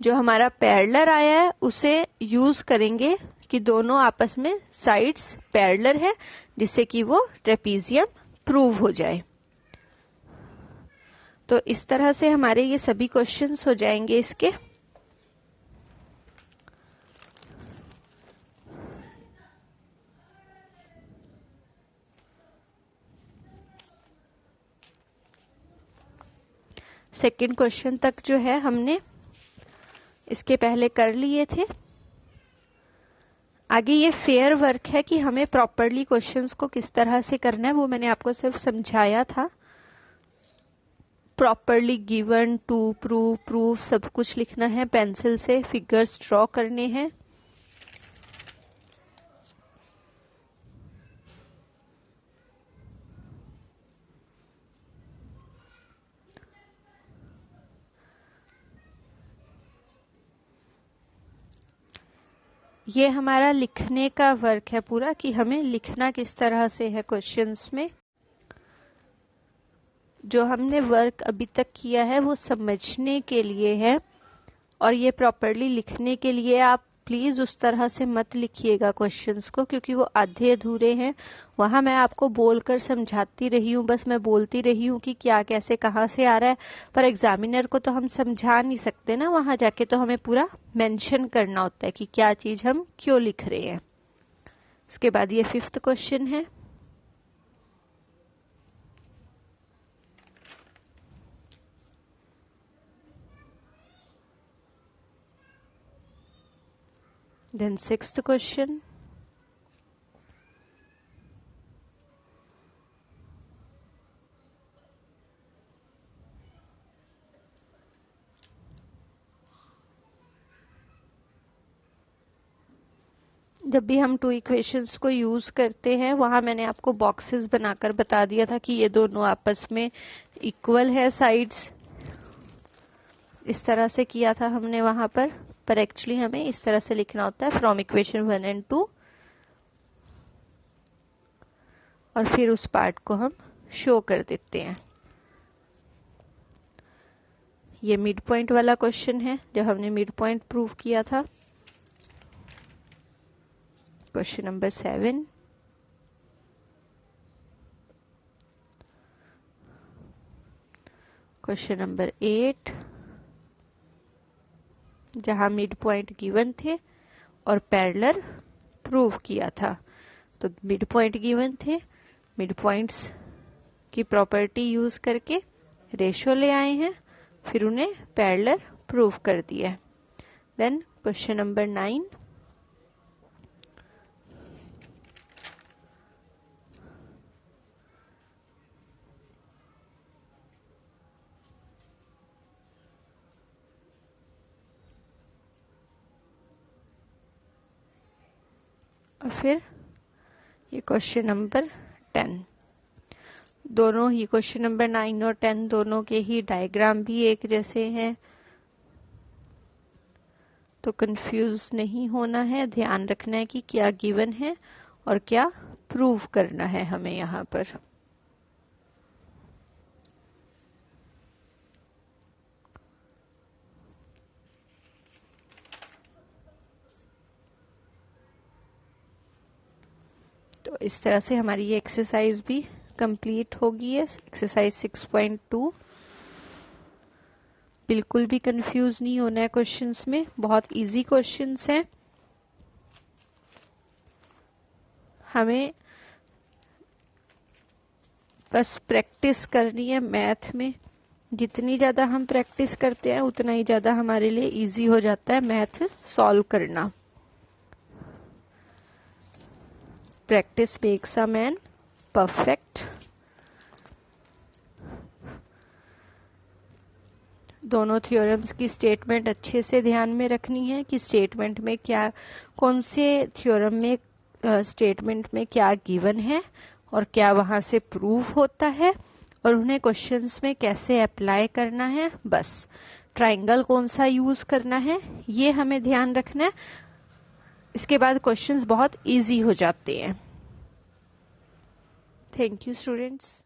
जो हमारा पैरेलल आया है उसे यूज करेंगे कि दोनों आपस में साइड्स पैरेलल है, जिससे कि वो ट्रेपीजियम प्रूव हो जाए। तो इस तरह से हमारे ये सभी क्वेश्चंस हो जाएंगे इसके। सेकंड क्वेश्चन तक जो है हमने इसके पहले कर लिए थे। आगे ये फेयर वर्क है कि हमें प्रॉपरली क्वेश्चंस को किस तरह से करना है, वो मैंने आपको सिर्फ समझाया था। Properly given, to, prove, proof सब कुछ लिखना है, पेंसिल से फिगर्स ड्रॉ करने हैं। ये हमारा लिखने का वर्क है पूरा, कि हमें लिखना किस तरह से है क्वेश्चंस में। जो हमने वर्क अभी तक किया है वो समझने के लिए है, और ये प्रॉपरली लिखने के लिए। आप प्लीज उस तरह से मत लिखिएगा क्वेश्चंस को, क्योंकि वो आधे अधूरे हैं। वहां मैं आपको बोलकर समझाती रही हूँ, बस मैं बोलती रही हूँ कि क्या कैसे कहाँ से आ रहा है, पर एग्जामिनर को तो हम समझा नहीं सकते ना। वहां जाके तो हमें पूरा मेंशन करना होता है कि क्या चीज हम क्यों लिख रहे हैं। उसके बाद ये 5th क्वेश्चन है। Then 6th question. जब भी हम टू इक्वेशंस को यूज करते हैं, वहां मैंने आपको बॉक्सेस बनाकर बता दिया था कि ये दोनों आपस में इक्वल है साइड्स। इस तरह से किया था हमने वहां पर एक्चुअली हमें इस तरह से लिखना होता है, फ्रॉम इक्वेशन 1 and 2, और फिर उस पार्ट को हम शो कर देते हैं। ये मिड पॉइंट वाला क्वेश्चन है, जब हमने मिड पॉइंट प्रूव किया था। Question number 7। क्वेश्चन नंबर 8, जहां मिड पॉइंट गिवन थे और पैरेलल प्रूव किया था। तो मिड पॉइंट गिवन थे, मिड पॉइंट्स की प्रॉपर्टी यूज करके रेशियो ले आए हैं, फिर उन्हें पैरेलल प्रूव कर दिया। देन क्वेश्चन नंबर 9, और फिर ये क्वेश्चन नंबर 10। दोनों ही क्वेश्चन नंबर 9 और 10 दोनों के ही डायग्राम भी एक जैसे हैं, तो कंफ्यूज नहीं होना है। ध्यान रखना है कि क्या गिवन है और क्या प्रूव करना है हमें यहाँ पर। तो इस तरह से हमारी ये एक्सरसाइज भी कंप्लीट होगी है, एक्सरसाइज 6.2। बिल्कुल भी कंफ्यूज नहीं होना है क्वेश्चंस में, बहुत इजी क्वेश्चंस हैं। हमें बस प्रैक्टिस करनी है मैथ में। जितनी ज्यादा हम प्रैक्टिस करते हैं उतना ही ज्यादा हमारे लिए इजी हो जाता है मैथ सॉल्व करना। Practice makes a man perfect. दोनों थ्योरम्स की स्टेटमेंट अच्छे से ध्यान में रखनी है कि स्टेटमेंट में क्या, कौन से थ्योरम में स्टेटमेंट में क्या गिवन है और क्या वहां से प्रूव होता है, और उन्हें क्वेश्चंस में कैसे अप्लाई करना है। बस ट्राइंगल कौन सा यूज करना है ये हमें ध्यान रखना है। इसके बाद क्वेश्चंस बहुत इजी हो जाते हैं। Thank you students.